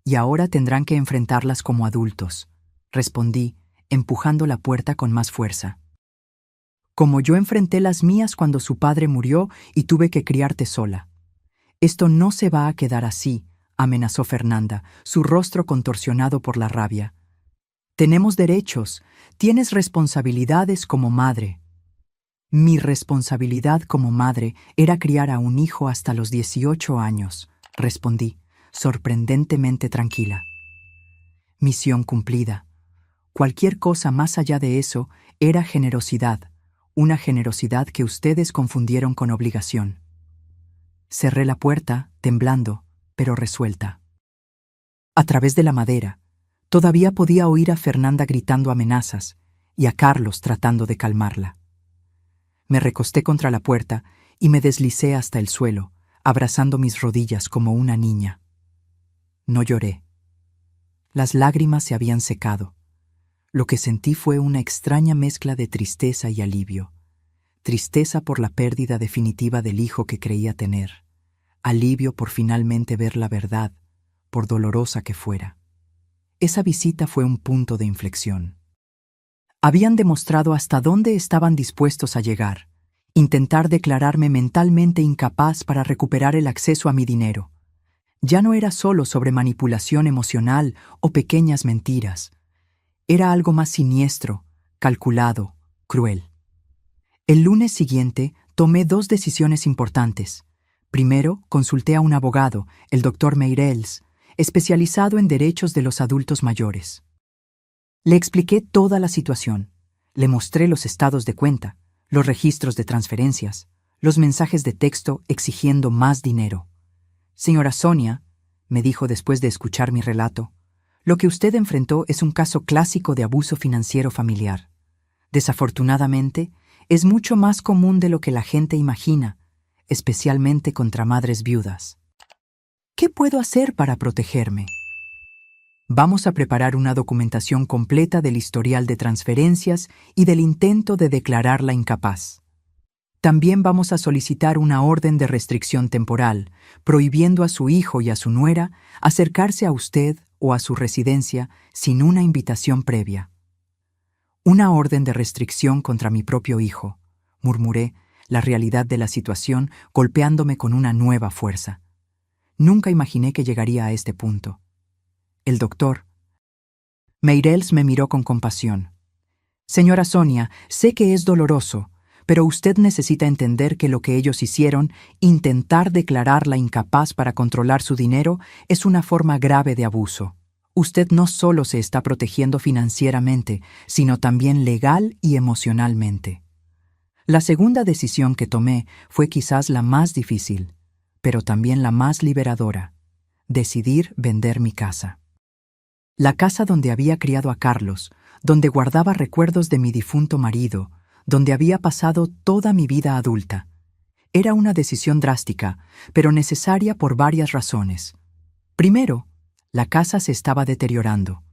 «Y ahora tendrán que enfrentarlas como adultos», respondí, empujando la puerta con más fuerza. «Como yo enfrenté las mías cuando su padre murió y tuve que criarte sola. Esto no se va a quedar así», amenazó Fernanda, su rostro contorsionado por la rabia. «Tenemos derechos, tienes responsabilidades como madre». «Mi responsabilidad como madre era criar a un hijo hasta los 18 años», respondí, sorprendentemente tranquila. «Misión cumplida. Cualquier cosa más allá de eso era generosidad, una generosidad que ustedes confundieron con obligación». Cerré la puerta, temblando, pero resuelta. A través de la madera, todavía podía oír a Fernanda gritando amenazas y a Carlos tratando de calmarla. Me recosté contra la puerta y me deslicé hasta el suelo, abrazando mis rodillas como una niña. No lloré. Las lágrimas se habían secado. Lo que sentí fue una extraña mezcla de tristeza y alivio. Tristeza por la pérdida definitiva del hijo que creía tener. Alivio por finalmente ver la verdad, por dolorosa que fuera. Esa visita fue un punto de inflexión. Habían demostrado hasta dónde estaban dispuestos a llegar, intentar declararme mentalmente incapaz para recuperar el acceso a mi dinero. Ya no era solo sobre manipulación emocional o pequeñas mentiras. Era algo más siniestro, calculado, cruel. El lunes siguiente tomé 2 decisiones importantes. Primero, consulté a un abogado, el Dr. Meirelles, especializado en derechos de los adultos mayores. Le expliqué toda la situación. Le mostré los estados de cuenta, los registros de transferencias, los mensajes de texto exigiendo más dinero. «Señora Sonia», me dijo después de escuchar mi relato, «lo que usted enfrentó es un caso clásico de abuso financiero familiar. Desafortunadamente, es mucho más común de lo que la gente imagina, especialmente contra madres viudas. ¿Qué puedo hacer para protegerme? Vamos a preparar una documentación completa del historial de transferencias y del intento de declararla incapaz. También vamos a solicitar una orden de restricción temporal, prohibiendo a su hijo y a su nuera acercarse a usted o a su residencia sin una invitación previa». «Una orden de restricción contra mi propio hijo», murmuré, la realidad de la situación golpeándome con una nueva fuerza. Nunca imaginé que llegaría a este punto. el doctor. Meireles me miró con compasión. Señora Sonia, sé que es doloroso, pero usted necesita entender que lo que ellos hicieron, intentar declararla incapaz para controlar su dinero, es una forma grave de abuso. Usted no solo se está protegiendo financieramente, sino también legal y emocionalmente. La segunda decisión que tomé fue quizás la más difícil, pero también la más liberadora: decidir vender mi casa. La casa donde había criado a Carlos, donde guardaba recuerdos de mi difunto marido, donde había pasado toda mi vida adulta. Era una decisión drástica, pero necesaria por varias razones. Primero, la casa se estaba deteriorando.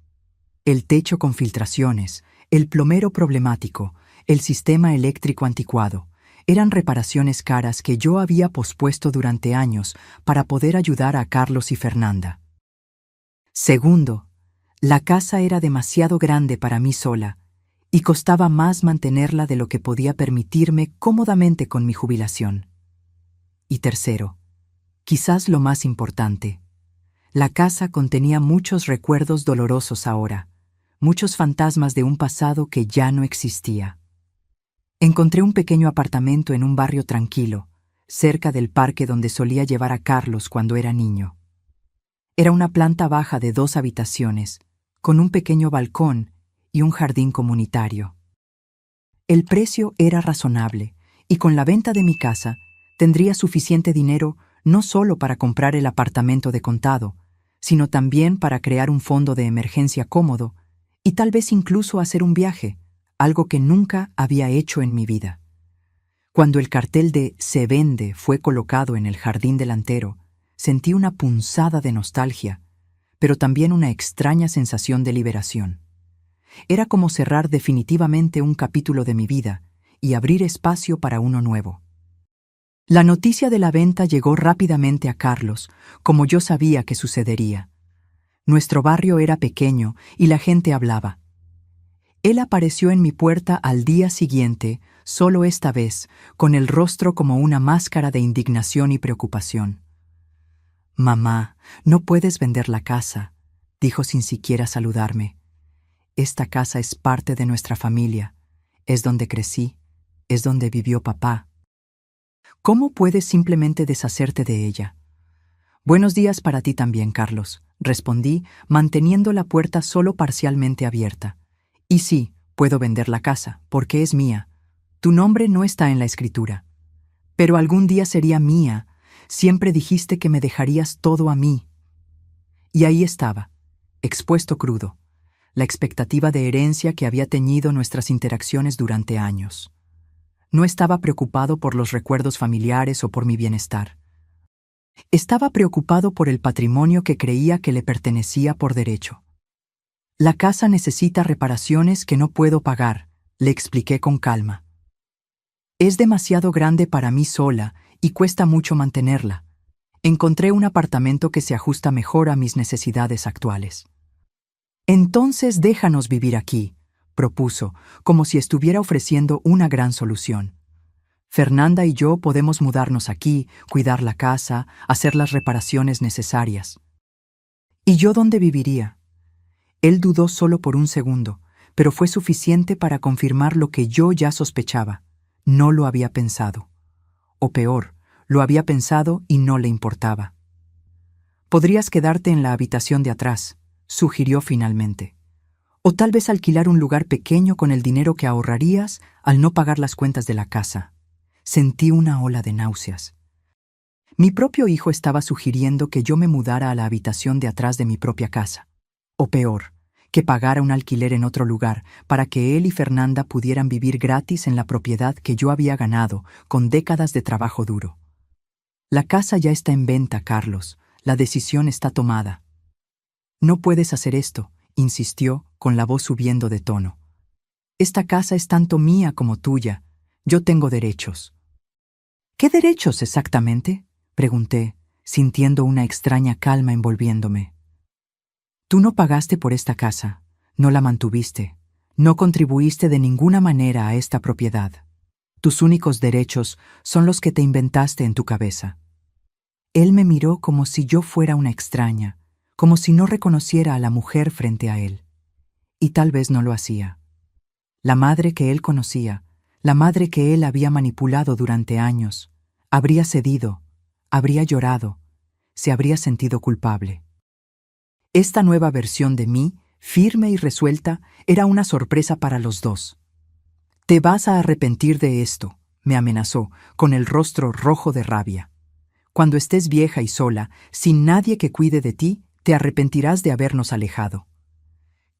El techo con filtraciones, el plomero problemático, el sistema eléctrico anticuado, eran reparaciones caras que yo había pospuesto durante años para poder ayudar a Carlos y Fernanda. Segundo, la casa era demasiado grande para mí sola y costaba más mantenerla de lo que podía permitirme cómodamente con mi jubilación. Y tercero, quizás lo más importante, la casa contenía muchos recuerdos dolorosos ahora, muchos fantasmas de un pasado que ya no existía. Encontré un pequeño apartamento en un barrio tranquilo, cerca del parque donde solía llevar a Carlos cuando era niño. Era una planta baja de 2 habitaciones, con un pequeño balcón y un jardín comunitario. El precio era razonable, y con la venta de mi casa tendría suficiente dinero no solo para comprar el apartamento de contado, sino también para crear un fondo de emergencia cómodo y tal vez incluso hacer un viaje, algo que nunca había hecho en mi vida. Cuando el cartel de "Se vende" fue colocado en el jardín delantero, sentí una punzada de nostalgia, pero también una extraña sensación de liberación. Era como cerrar definitivamente un capítulo de mi vida y abrir espacio para uno nuevo. La noticia de la venta llegó rápidamente a Carlos, como yo sabía que sucedería. Nuestro barrio era pequeño y la gente hablaba. Él apareció en mi puerta al día siguiente, solo esta vez, con el rostro como una máscara de indignación y preocupación. «Mamá, no puedes vender la casa», dijo sin siquiera saludarme. «Esta casa es parte de nuestra familia, es donde crecí, es donde vivió papá. ¿Cómo puedes simplemente deshacerte de ella?» «Buenos días para ti también, Carlos», respondí, manteniendo la puerta solo parcialmente abierta. «Y sí, puedo vender la casa, porque es mía. Tu nombre no está en la escritura. Pero algún día sería mía. Siempre dijiste que me dejarías todo a mí». Y ahí estaba, expuesto crudo, la expectativa de herencia que había teñido nuestras interacciones durante años. No estaba preocupado por los recuerdos familiares o por mi bienestar. Estaba preocupado por el patrimonio que creía que le pertenecía por derecho. «La casa necesita reparaciones que no puedo pagar», le expliqué con calma. «Es demasiado grande para mí sola y cuesta mucho mantenerla. Encontré un apartamento que se ajusta mejor a mis necesidades actuales». «Entonces déjanos vivir aquí», propuso, como si estuviera ofreciendo una gran solución. «Fernanda y yo podemos mudarnos aquí, cuidar la casa, hacer las reparaciones necesarias». «¿Y yo dónde viviría?». Él dudó solo por un segundo, pero fue suficiente para confirmar lo que yo ya sospechaba. No lo había pensado. O peor, lo había pensado y no le importaba. «Podrías quedarte en la habitación de atrás», sugirió finalmente. «O tal vez alquilar un lugar pequeño con el dinero que ahorrarías al no pagar las cuentas de la casa». Sentí una ola de náuseas. Mi propio hijo estaba sugiriendo que yo me mudara a la habitación de atrás de mi propia casa. O peor, que pagara un alquiler en otro lugar para que él y Fernanda pudieran vivir gratis en la propiedad que yo había ganado con décadas de trabajo duro. «La casa ya está en venta, Carlos. La decisión está tomada». «No puedes hacer esto», insistió, con la voz subiendo de tono. «Esta casa es tanto mía como tuya. Yo tengo derechos». «¿Qué derechos exactamente?», pregunté, sintiendo una extraña calma envolviéndome. «Tú no pagaste por esta casa, no la mantuviste, no contribuiste de ninguna manera a esta propiedad. Tus únicos derechos son los que te inventaste en tu cabeza». Él me miró como si yo fuera una extraña, como si no reconociera a la mujer frente a él. Y tal vez no lo hacía. La madre que él conocía, la madre que él había manipulado durante años, habría cedido, habría llorado, se habría sentido culpable. Esta nueva versión de mí, firme y resuelta, era una sorpresa para los dos. «Te vas a arrepentir de esto», me amenazó, con el rostro rojo de rabia. «Cuando estés vieja y sola, sin nadie que cuide de ti, te arrepentirás de habernos alejado».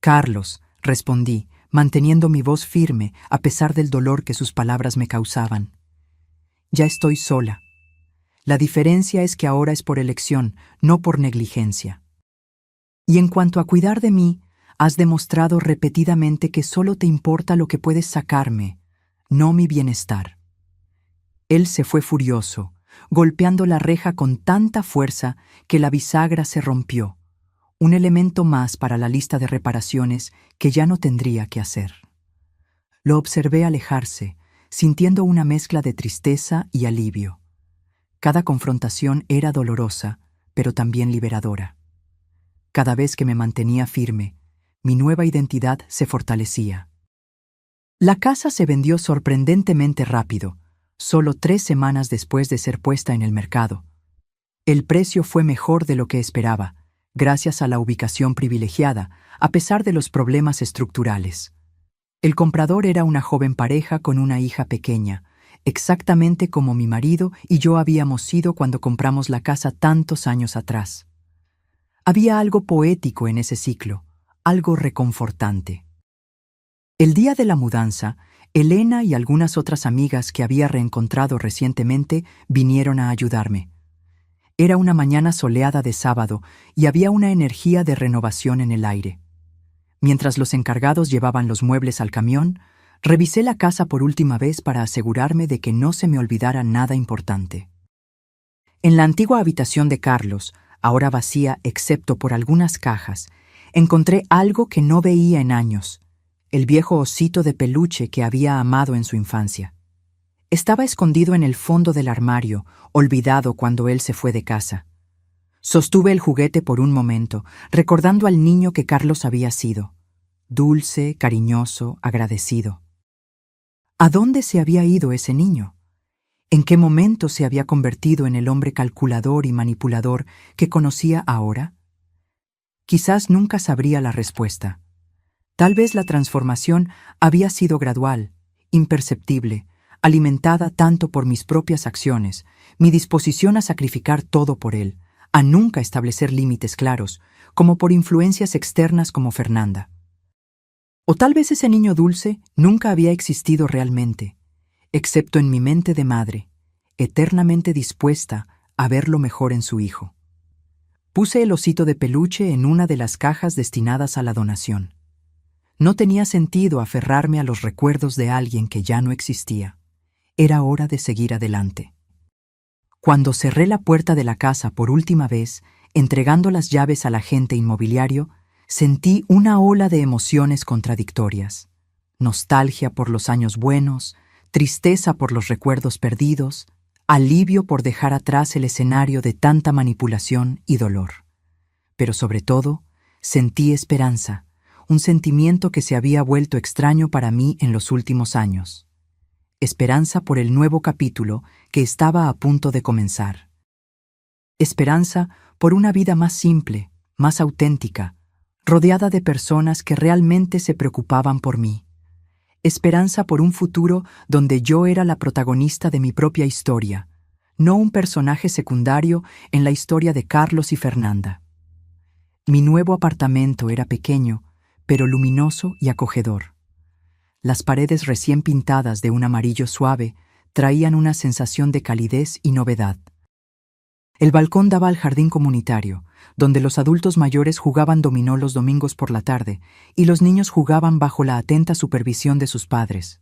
«Carlos», respondí, manteniendo mi voz firme a pesar del dolor que sus palabras me causaban. «Ya estoy sola. La diferencia es que ahora es por elección, no por negligencia. Y en cuanto a cuidar de mí, has demostrado repetidamente que solo te importa lo que puedes sacarme, no mi bienestar». Él se fue furioso, golpeando la reja con tanta fuerza que la bisagra se rompió, un elemento más para la lista de reparaciones que ya no tendría que hacer. Lo observé alejarse, sintiendo una mezcla de tristeza y alivio. Cada confrontación era dolorosa, pero también liberadora. Cada vez que me mantenía firme, mi nueva identidad se fortalecía. La casa se vendió sorprendentemente rápido, solo 3 semanas después de ser puesta en el mercado. El precio fue mejor de lo que esperaba, gracias a la ubicación privilegiada, a pesar de los problemas estructurales. El comprador era una joven pareja con una hija pequeña, exactamente como mi marido y yo habíamos sido cuando compramos la casa tantos años atrás. Había algo poético en ese ciclo, algo reconfortante. El día de la mudanza, Elena y algunas otras amigas que había reencontrado recientemente vinieron a ayudarme. Era una mañana soleada de sábado y había una energía de renovación en el aire. Mientras los encargados llevaban los muebles al camión, revisé la casa por última vez para asegurarme de que no se me olvidara nada importante. En la antigua habitación de Carlos, ahora vacía excepto por algunas cajas, encontré algo que no veía en años: el viejo osito de peluche que había amado en su infancia. Estaba escondido en el fondo del armario, olvidado cuando él se fue de casa. Sostuve el juguete por un momento, recordando al niño que Carlos había sido. Dulce, cariñoso, agradecido. ¿A dónde se había ido ese niño? ¿En qué momento se había convertido en el hombre calculador y manipulador que conocía ahora? Quizás nunca sabría la respuesta. Tal vez la transformación había sido gradual, imperceptible, alimentada tanto por mis propias acciones, mi disposición a sacrificar todo por él, a nunca establecer límites claros, como por influencias externas como Fernanda. O tal vez ese niño dulce nunca había existido realmente, excepto en mi mente de madre, eternamente dispuesta a ver lo mejor en su hijo. Puse el osito de peluche en una de las cajas destinadas a la donación. No tenía sentido aferrarme a los recuerdos de alguien que ya no existía. Era hora de seguir adelante. Cuando cerré la puerta de la casa por última vez, entregando las llaves al agente inmobiliario, sentí una ola de emociones contradictorias. Nostalgia por los años buenos, tristeza por los recuerdos perdidos, alivio por dejar atrás el escenario de tanta manipulación y dolor. Pero sobre todo, sentí esperanza, un sentimiento que se había vuelto extraño para mí en los últimos años. Esperanza por el nuevo capítulo que estaba a punto de comenzar. Esperanza por una vida más simple, más auténtica, rodeada de personas que realmente se preocupaban por mí. Esperanza por un futuro donde yo era la protagonista de mi propia historia, no un personaje secundario en la historia de Carlos y Fernanda. Mi nuevo apartamento era pequeño, pero luminoso y acogedor. Las paredes recién pintadas de un amarillo suave traían una sensación de calidez y novedad. El balcón daba al jardín comunitario, donde los adultos mayores jugaban dominó los domingos por la tarde y los niños jugaban bajo la atenta supervisión de sus padres.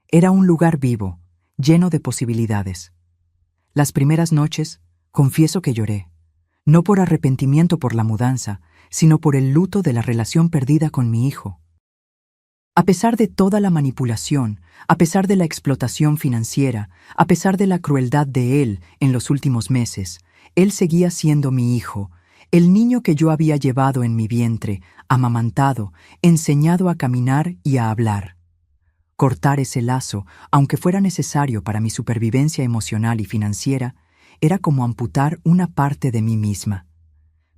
Era un lugar vivo, lleno de posibilidades. Las primeras noches, confieso que lloré, no por arrepentimiento por la mudanza, sino por el luto de la relación perdida con mi hijo. A pesar de toda la manipulación, a pesar de la explotación financiera, a pesar de la crueldad de él en los últimos meses, él seguía siendo mi hijo, el niño que yo había llevado en mi vientre, amamantado, enseñado a caminar y a hablar. Cortar ese lazo, aunque fuera necesario para mi supervivencia emocional y financiera, era como amputar una parte de mí misma.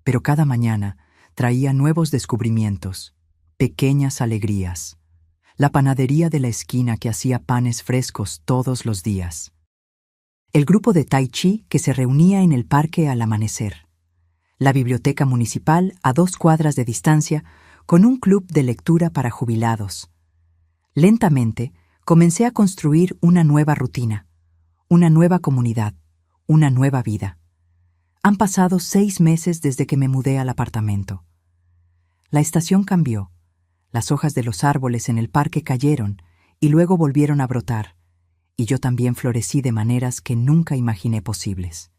Pero cada mañana traía nuevos descubrimientos, pequeñas alegrías. La panadería de la esquina que hacía panes frescos todos los días. El grupo de Tai Chi que se reunía en el parque al amanecer. La biblioteca municipal a 2 cuadras de distancia con un club de lectura para jubilados. Lentamente, comencé a construir una nueva rutina, una nueva comunidad, una nueva vida. Han pasado 6 meses desde que me mudé al apartamento. La estación cambió. Las hojas de los árboles en el parque cayeron y luego volvieron a brotar, y yo también florecí de maneras que nunca imaginé posibles.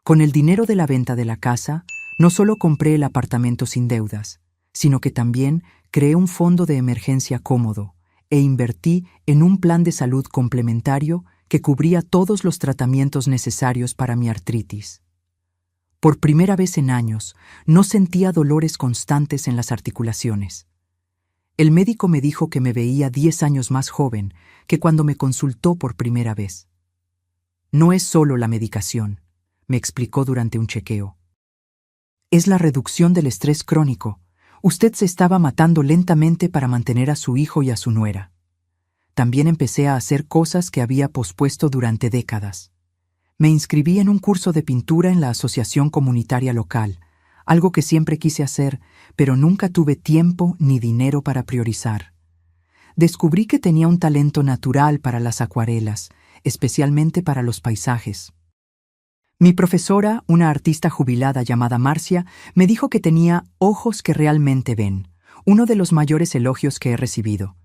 Con el dinero de la venta de la casa, no solo compré el apartamento sin deudas, sino que también creé un fondo de emergencia cómodo e invertí en un plan de salud complementario que cubría todos los tratamientos necesarios para mi artritis. Por primera vez en años, no sentía dolores constantes en las articulaciones. El médico me dijo que me veía 10 años más joven que cuando me consultó por primera vez. No es solo la medicación, me explicó durante un chequeo. Es la reducción del estrés crónico. Usted se estaba matando lentamente para mantener a su hijo y a su nuera. También empecé a hacer cosas que había pospuesto durante décadas. Me inscribí en un curso de pintura en la asociación comunitaria local, algo que siempre quise hacer, pero nunca tuve tiempo ni dinero para priorizar. Descubrí que tenía un talento natural para las acuarelas, especialmente para los paisajes. Mi profesora, una artista jubilada llamada Marcia, me dijo que tenía ojos que realmente ven, uno de los mayores elogios que he recibido.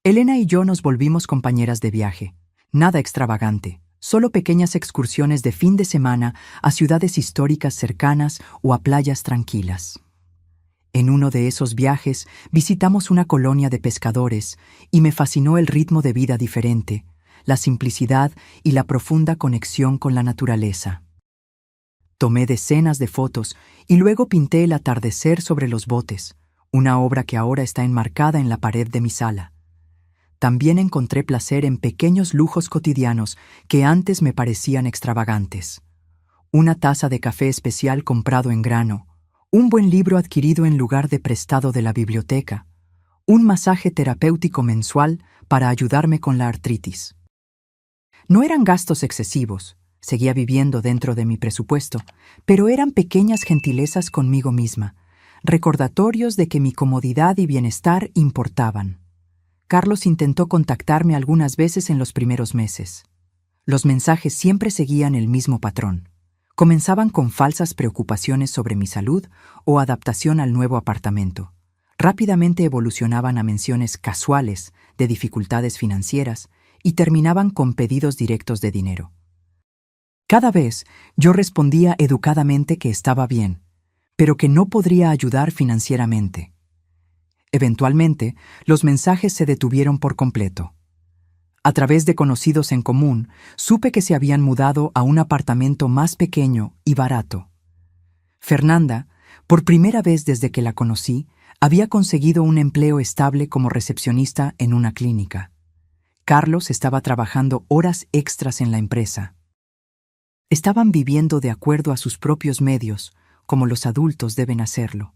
Elena y yo nos volvimos compañeras de viaje. Nada extravagante, solo pequeñas excursiones de fin de semana a ciudades históricas cercanas o a playas tranquilas. En uno de esos viajes visitamos una colonia de pescadores y me fascinó el ritmo de vida diferente, la simplicidad y la profunda conexión con la naturaleza. Tomé decenas de fotos y luego pinté el atardecer sobre los botes, una obra que ahora está enmarcada en la pared de mi sala. También encontré placer en pequeños lujos cotidianos que antes me parecían extravagantes. Una taza de café especial comprado en grano, un buen libro adquirido en lugar de prestado de la biblioteca, un masaje terapéutico mensual para ayudarme con la artritis. No eran gastos excesivos, seguía viviendo dentro de mi presupuesto, pero eran pequeñas gentilezas conmigo misma, recordatorios de que mi comodidad y bienestar importaban. Carlos intentó contactarme algunas veces en los primeros meses. Los mensajes siempre seguían el mismo patrón. Comenzaban con falsas preocupaciones sobre mi salud o adaptación al nuevo apartamento. Rápidamente evolucionaban a menciones casuales de dificultades financieras y terminaban con pedidos directos de dinero. Cada vez yo respondía educadamente que estaba bien, pero que no podría ayudar financieramente. Eventualmente, los mensajes se detuvieron por completo. A través de conocidos en común, supe que se habían mudado a un apartamento más pequeño y barato. Fernanda, por primera vez desde que la conocí, había conseguido un empleo estable como recepcionista en una clínica. Carlos estaba trabajando horas extras en la empresa. Estaban viviendo de acuerdo a sus propios medios, como los adultos deben hacerlo.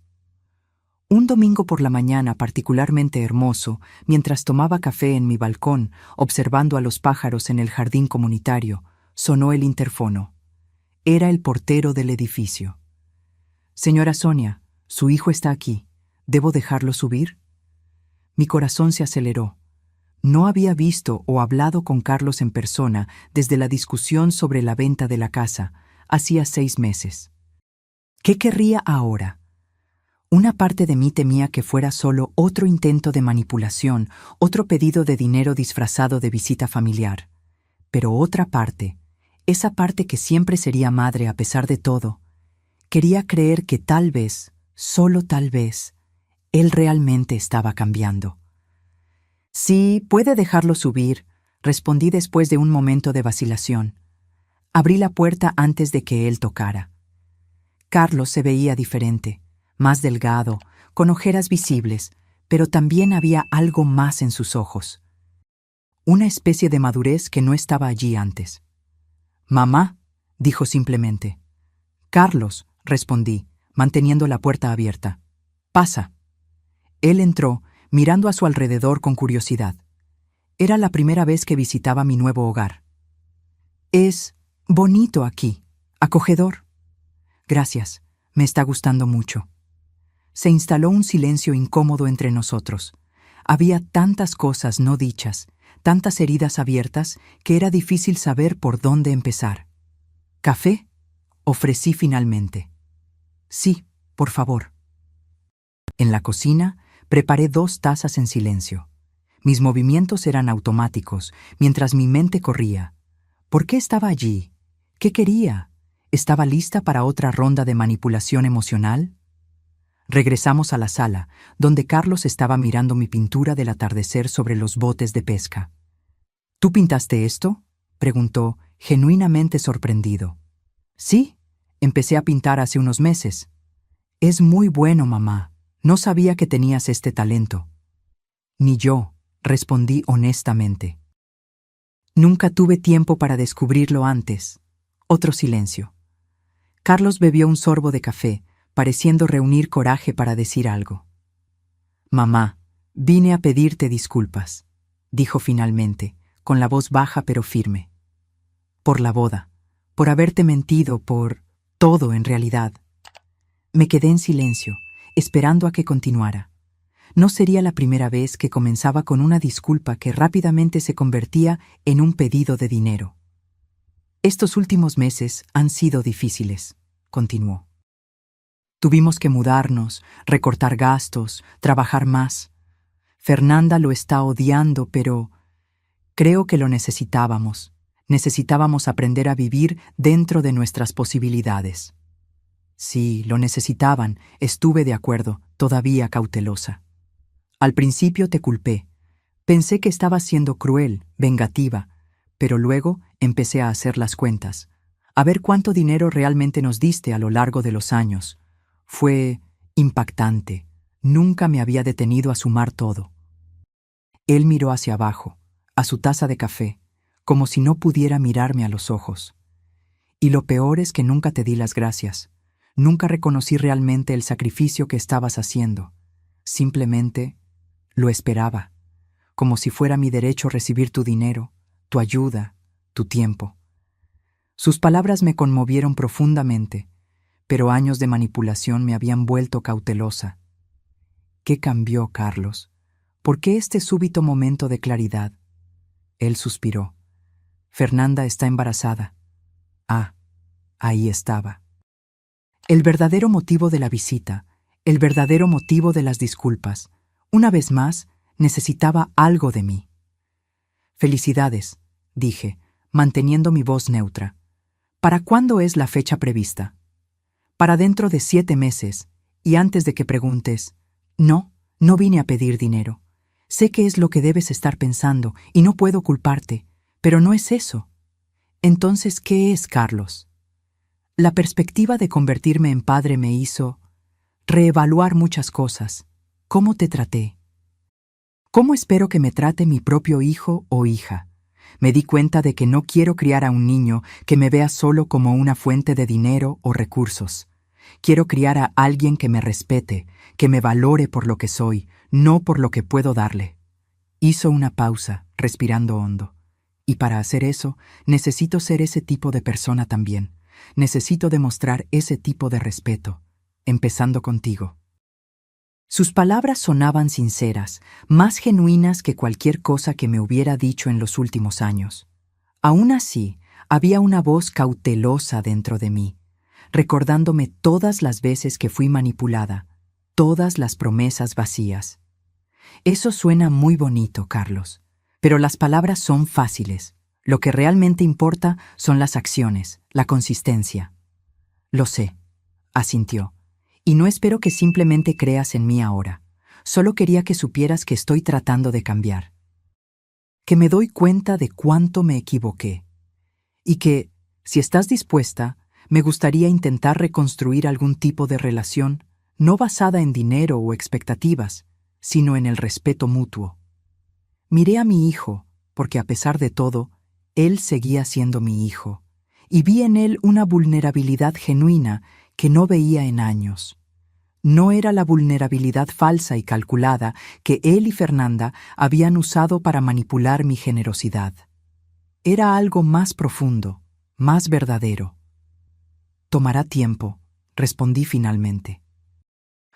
Un domingo por la mañana particularmente hermoso, mientras tomaba café en mi balcón, observando a los pájaros en el jardín comunitario, sonó el interfono. Era el portero del edificio. «Señora Sonia, su hijo está aquí. ¿Debo dejarlo subir?» Mi corazón se aceleró. No había visto o hablado con Carlos en persona desde la discusión sobre la venta de la casa, hacía 6 meses. ¿Qué querría ahora? Una parte de mí temía que fuera solo otro intento de manipulación, otro pedido de dinero disfrazado de visita familiar. Pero otra parte, esa parte que siempre sería madre a pesar de todo, quería creer que tal vez, solo tal vez, él realmente estaba cambiando. «Sí, puede dejarlo subir», respondí después de un momento de vacilación. Abrí la puerta antes de que él tocara. Carlos se veía diferente, más delgado, con ojeras visibles, pero también había algo más en sus ojos. Una especie de madurez que no estaba allí antes. «Mamá», dijo simplemente. «Carlos», respondí, manteniendo la puerta abierta. «Pasa». Él entró, mirando a su alrededor con curiosidad. Era la primera vez que visitaba mi nuevo hogar. «Es bonito aquí, acogedor». «Gracias, me está gustando mucho». Se instaló un silencio incómodo entre nosotros. Había tantas cosas no dichas, tantas heridas abiertas, que era difícil saber por dónde empezar. «¿Café?», ofrecí finalmente. «Sí, por favor». En la cocina, preparé 2 tazas en silencio. Mis movimientos eran automáticos, mientras mi mente corría. ¿Por qué estaba allí? ¿Qué quería? ¿Estaba lista para otra ronda de manipulación emocional? Regresamos a la sala, donde Carlos estaba mirando mi pintura del atardecer sobre los botes de pesca. «¿Tú pintaste esto?», preguntó, genuinamente sorprendido. «Sí, empecé a pintar hace unos meses». «Es muy bueno, mamá. No sabía que tenías este talento». «Ni yo», respondí honestamente. «Nunca tuve tiempo para descubrirlo antes». Otro silencio. Carlos bebió un sorbo de café, pareciendo reunir coraje para decir algo. «Mamá, vine a pedirte disculpas», dijo finalmente, con la voz baja pero firme. «Por la boda, por haberte mentido, por todo en realidad». Me quedé en silencio, esperando a que continuara. No sería la primera vez que comenzaba con una disculpa que rápidamente se convertía en un pedido de dinero. «Estos últimos meses han sido difíciles», continuó. «Tuvimos que mudarnos, recortar gastos, trabajar más. Fernanda lo está odiando, pero creo que lo necesitábamos. Necesitábamos aprender a vivir dentro de nuestras posibilidades». Sí, lo necesitaban, estuve de acuerdo, todavía cautelosa. Al principio te culpé. Pensé que estabas siendo cruel, vengativa, pero luego empecé a hacer las cuentas, a ver cuánto dinero realmente nos diste a lo largo de los años. Fue impactante. Nunca me había detenido a sumar todo. Él miró hacia abajo, a su taza de café, como si no pudiera mirarme a los ojos. Y lo peor es que nunca te di las gracias. Nunca reconocí realmente el sacrificio que estabas haciendo. Simplemente lo esperaba, como si fuera mi derecho recibir tu dinero, tu ayuda, tu tiempo. Sus palabras me conmovieron profundamente, pero años de manipulación me habían vuelto cautelosa. ¿Qué cambió, Carlos? ¿Por qué este súbito momento de claridad? Él suspiró. Fernanda está embarazada. Ah, ahí estaba. El verdadero motivo de la visita, el verdadero motivo de las disculpas. Una vez más, necesitaba algo de mí. «Felicidades», dije, manteniendo mi voz neutra. «¿Para cuándo es la fecha prevista?» «Para dentro de 7 meses, y antes de que preguntes, no vine a pedir dinero. Sé que es lo que debes estar pensando, y no puedo culparte, pero no es eso». «Entonces, ¿qué es, Carlos?» La perspectiva de convertirme en padre me hizo reevaluar muchas cosas. ¿Cómo te traté? ¿Cómo espero que me trate mi propio hijo o hija? Me di cuenta de que no quiero criar a un niño que me vea solo como una fuente de dinero o recursos. Quiero criar a alguien que me respete, que me valore por lo que soy, no por lo que puedo darle. Hizo una pausa, respirando hondo. Y para hacer eso, necesito ser ese tipo de persona también. Necesito demostrar ese tipo de respeto, empezando contigo. Sus palabras sonaban sinceras, más genuinas que cualquier cosa que me hubiera dicho en los últimos años. Aún así, había una voz cautelosa dentro de mí, recordándome todas las veces que fui manipulada, todas las promesas vacías. Eso suena muy bonito, Carlos, pero las palabras son fáciles. Lo que realmente importa son las acciones, la consistencia. Lo sé, asintió, y no espero que simplemente creas en mí ahora. Solo quería que supieras que estoy tratando de cambiar. Que me doy cuenta de cuánto me equivoqué. Y que, si estás dispuesta, Me gustaría intentar reconstruir algún tipo de relación, no basada en dinero o expectativas, sino en el respeto mutuo. Miré a mi hijo, porque a pesar de todo, él seguía siendo mi hijo, y vi en él una vulnerabilidad genuina que no veía en años. No era la vulnerabilidad falsa y calculada que él y Fernanda habían usado para manipular mi generosidad. Era algo más profundo, más verdadero. Tomará tiempo, respondí finalmente.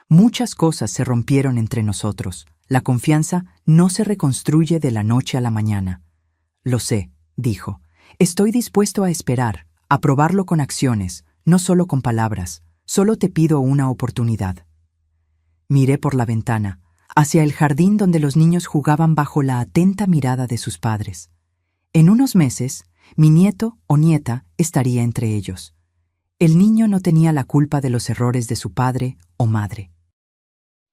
Muchas cosas se rompieron entre nosotros. La confianza no se reconstruye de la noche a la mañana. Lo sé, dijo. Estoy dispuesto a esperar, a probarlo con acciones, no solo con palabras. Solo te pido una oportunidad. Miré por la ventana, hacia el jardín donde los niños jugaban bajo la atenta mirada de sus padres. En unos meses, mi nieto o nieta estaría entre ellos. El niño no tenía la culpa de los errores de su padre o madre.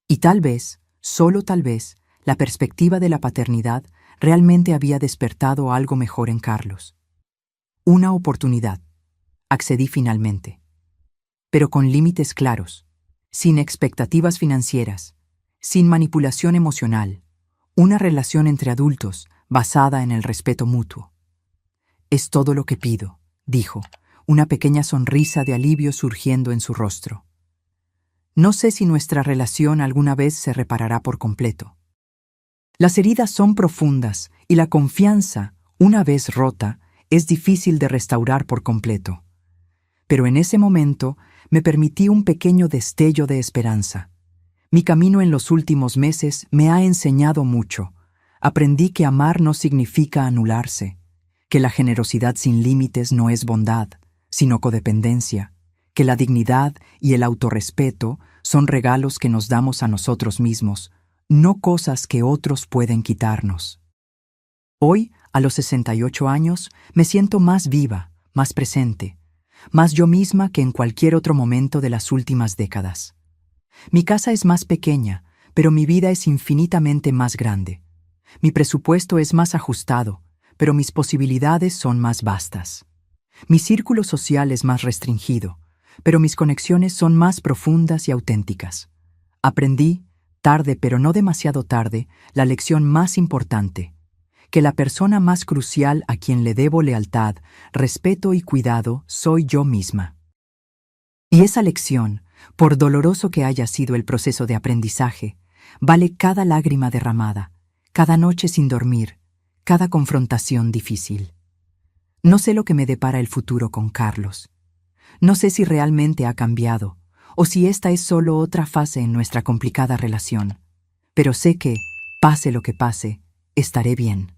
Y tal vez, solo tal vez, la perspectiva de la paternidad realmente había despertado algo mejor en Carlos. Una oportunidad. Accedí finalmente. Pero con límites claros, sin expectativas financieras, sin manipulación emocional, una relación entre adultos basada en el respeto mutuo. Es todo lo que pido, dijo, una pequeña sonrisa de alivio surgiendo en su rostro. No sé si nuestra relación alguna vez se reparará por completo. Las heridas son profundas y la confianza, una vez rota, es difícil de restaurar por completo. Pero en ese momento me permití un pequeño destello de esperanza. Mi camino en los últimos meses me ha enseñado mucho. Aprendí que amar no significa anularse, que la generosidad sin límites no es bondad, sino codependencia, que la dignidad y el autorrespeto son regalos que nos damos a nosotros mismos, no cosas que otros pueden quitarnos. Hoy, a los 68 años, me siento más viva, más presente, más yo misma que en cualquier otro momento de las últimas décadas. Mi casa es más pequeña, pero mi vida es infinitamente más grande. Mi presupuesto es más ajustado, pero mis posibilidades son más vastas. Mi círculo social es más restringido, pero mis conexiones son más profundas y auténticas. Aprendí, tarde pero no demasiado tarde, la lección más importante, que la persona más crucial a quien le debo lealtad, respeto y cuidado soy yo misma. Y esa lección, por doloroso que haya sido el proceso de aprendizaje, vale cada lágrima derramada, cada noche sin dormir, cada confrontación difícil. No sé lo que me depara el futuro con Carlos. No sé si realmente ha cambiado, o si esta es solo otra fase en nuestra complicada relación. Pero sé que, pase lo que pase, estaré bien.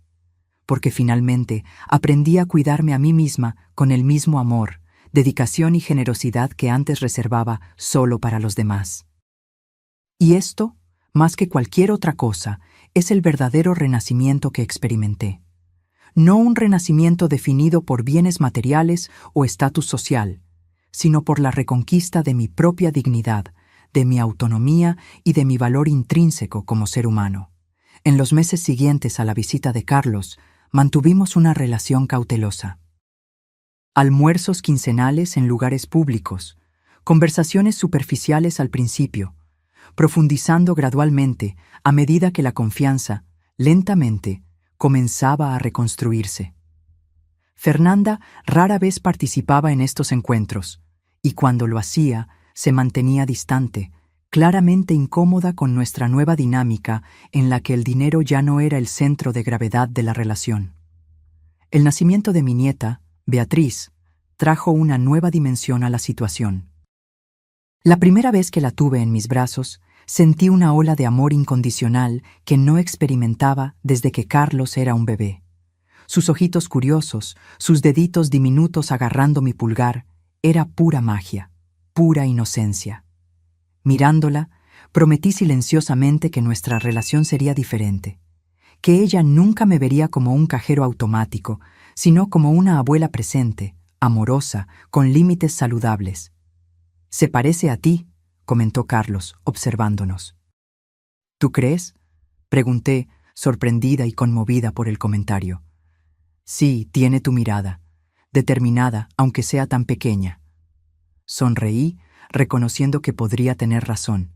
Porque finalmente aprendí a cuidarme a mí misma con el mismo amor, dedicación y generosidad que antes reservaba solo para los demás. Y esto, más que cualquier otra cosa, es el verdadero renacimiento que experimenté. No un renacimiento definido por bienes materiales o estatus social, sino por la reconquista de mi propia dignidad, de mi autonomía y de mi valor intrínseco como ser humano. En los meses siguientes a la visita de Carlos, mantuvimos una relación cautelosa. Almuerzos quincenales en lugares públicos, conversaciones superficiales al principio, profundizando gradualmente a medida que la confianza, lentamente, comenzaba a reconstruirse. Fernanda rara vez participaba en estos encuentros, y cuando lo hacía, se mantenía distante, claramente incómoda con nuestra nueva dinámica en la que el dinero ya no era el centro de gravedad de la relación. El nacimiento de mi nieta, Beatriz, trajo una nueva dimensión a la situación. La primera vez que la tuve en mis brazos, sentí una ola de amor incondicional que no experimentaba desde que Carlos era un bebé. Sus ojitos curiosos, sus deditos diminutos agarrando mi pulgar, era pura magia, pura inocencia. Mirándola, prometí silenciosamente que nuestra relación sería diferente, que ella nunca me vería como un cajero automático, sino como una abuela presente, amorosa, con límites saludables. «Se parece a ti», comentó Carlos, observándonos. «¿Tú crees?», pregunté, sorprendida y conmovida por el comentario. «Sí, tiene tu mirada, determinada, aunque sea tan pequeña». Sonreí, reconociendo que podría tener razón.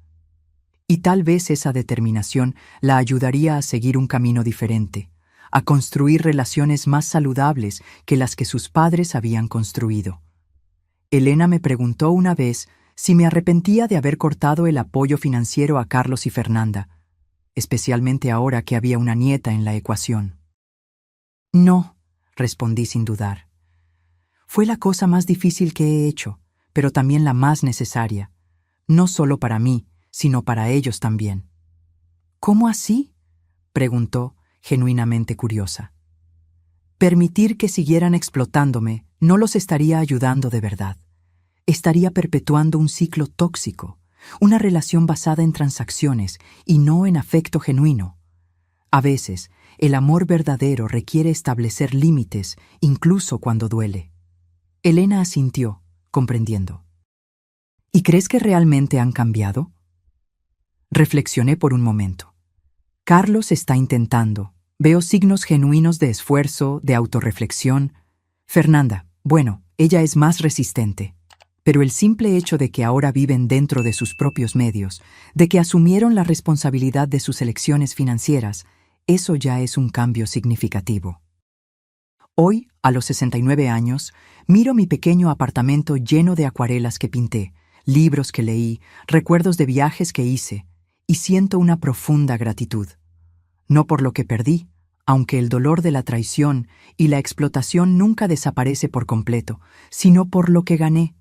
Y tal vez esa determinación la ayudaría a seguir un camino diferente, a construir relaciones más saludables que las que sus padres habían construido. Elena me preguntó una vez si me arrepentía de haber cortado el apoyo financiero a Carlos y Fernanda, especialmente ahora que había una nieta en la ecuación. No, respondí sin dudar. Fue la cosa más difícil que he hecho, pero también la más necesaria, no solo para mí, sino para ellos también. ¿Cómo así?, preguntó, genuinamente curiosa. Permitir que siguieran explotándome no los estaría ayudando de verdad. Estaría perpetuando un ciclo tóxico, una relación basada en transacciones y no en afecto genuino. A veces, el amor verdadero requiere establecer límites, incluso cuando duele. Elena asintió, comprendiendo. ¿Y crees que realmente han cambiado? Reflexioné por un momento. Carlos está intentando. Veo signos genuinos de esfuerzo, de autorreflexión. Fernanda, bueno, ella es más resistente. Pero el simple hecho de que ahora viven dentro de sus propios medios, de que asumieron la responsabilidad de sus elecciones financieras, eso ya es un cambio significativo. Hoy, a los 69 años, miro mi pequeño apartamento lleno de acuarelas que pinté, libros que leí, recuerdos de viajes que hice, y siento una profunda gratitud. No por lo que perdí, aunque el dolor de la traición y la explotación nunca desaparece por completo, sino por lo que gané: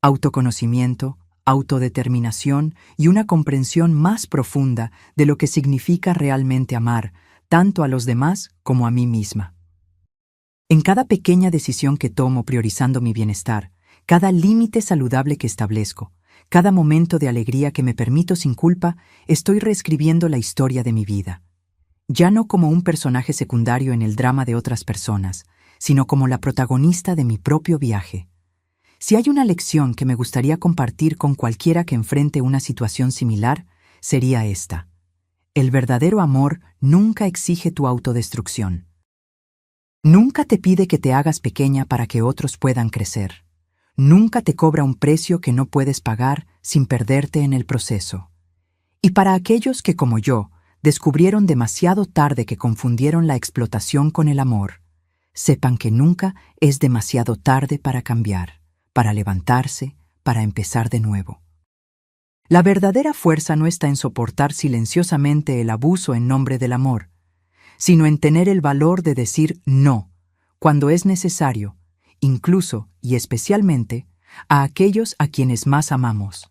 autoconocimiento, autodeterminación y una comprensión más profunda de lo que significa realmente amar, tanto a los demás como a mí misma. En cada pequeña decisión que tomo priorizando mi bienestar, cada límite saludable que establezco, cada momento de alegría que me permito sin culpa, estoy reescribiendo la historia de mi vida. Ya no como un personaje secundario en el drama de otras personas, sino como la protagonista de mi propio viaje. Si hay una lección que me gustaría compartir con cualquiera que enfrente una situación similar, sería esta: el verdadero amor nunca exige tu autodestrucción. Nunca te pide que te hagas pequeña para que otros puedan crecer. Nunca te cobra un precio que no puedes pagar sin perderte en el proceso. Y para aquellos que, como yo, descubrieron demasiado tarde que confundieron la explotación con el amor, sepan que nunca es demasiado tarde para cambiar, para levantarse, para empezar de nuevo. La verdadera fuerza no está en soportar silenciosamente el abuso en nombre del amor, sino en tener el valor de decir no, cuando es necesario, incluso y especialmente a aquellos a quienes más amamos.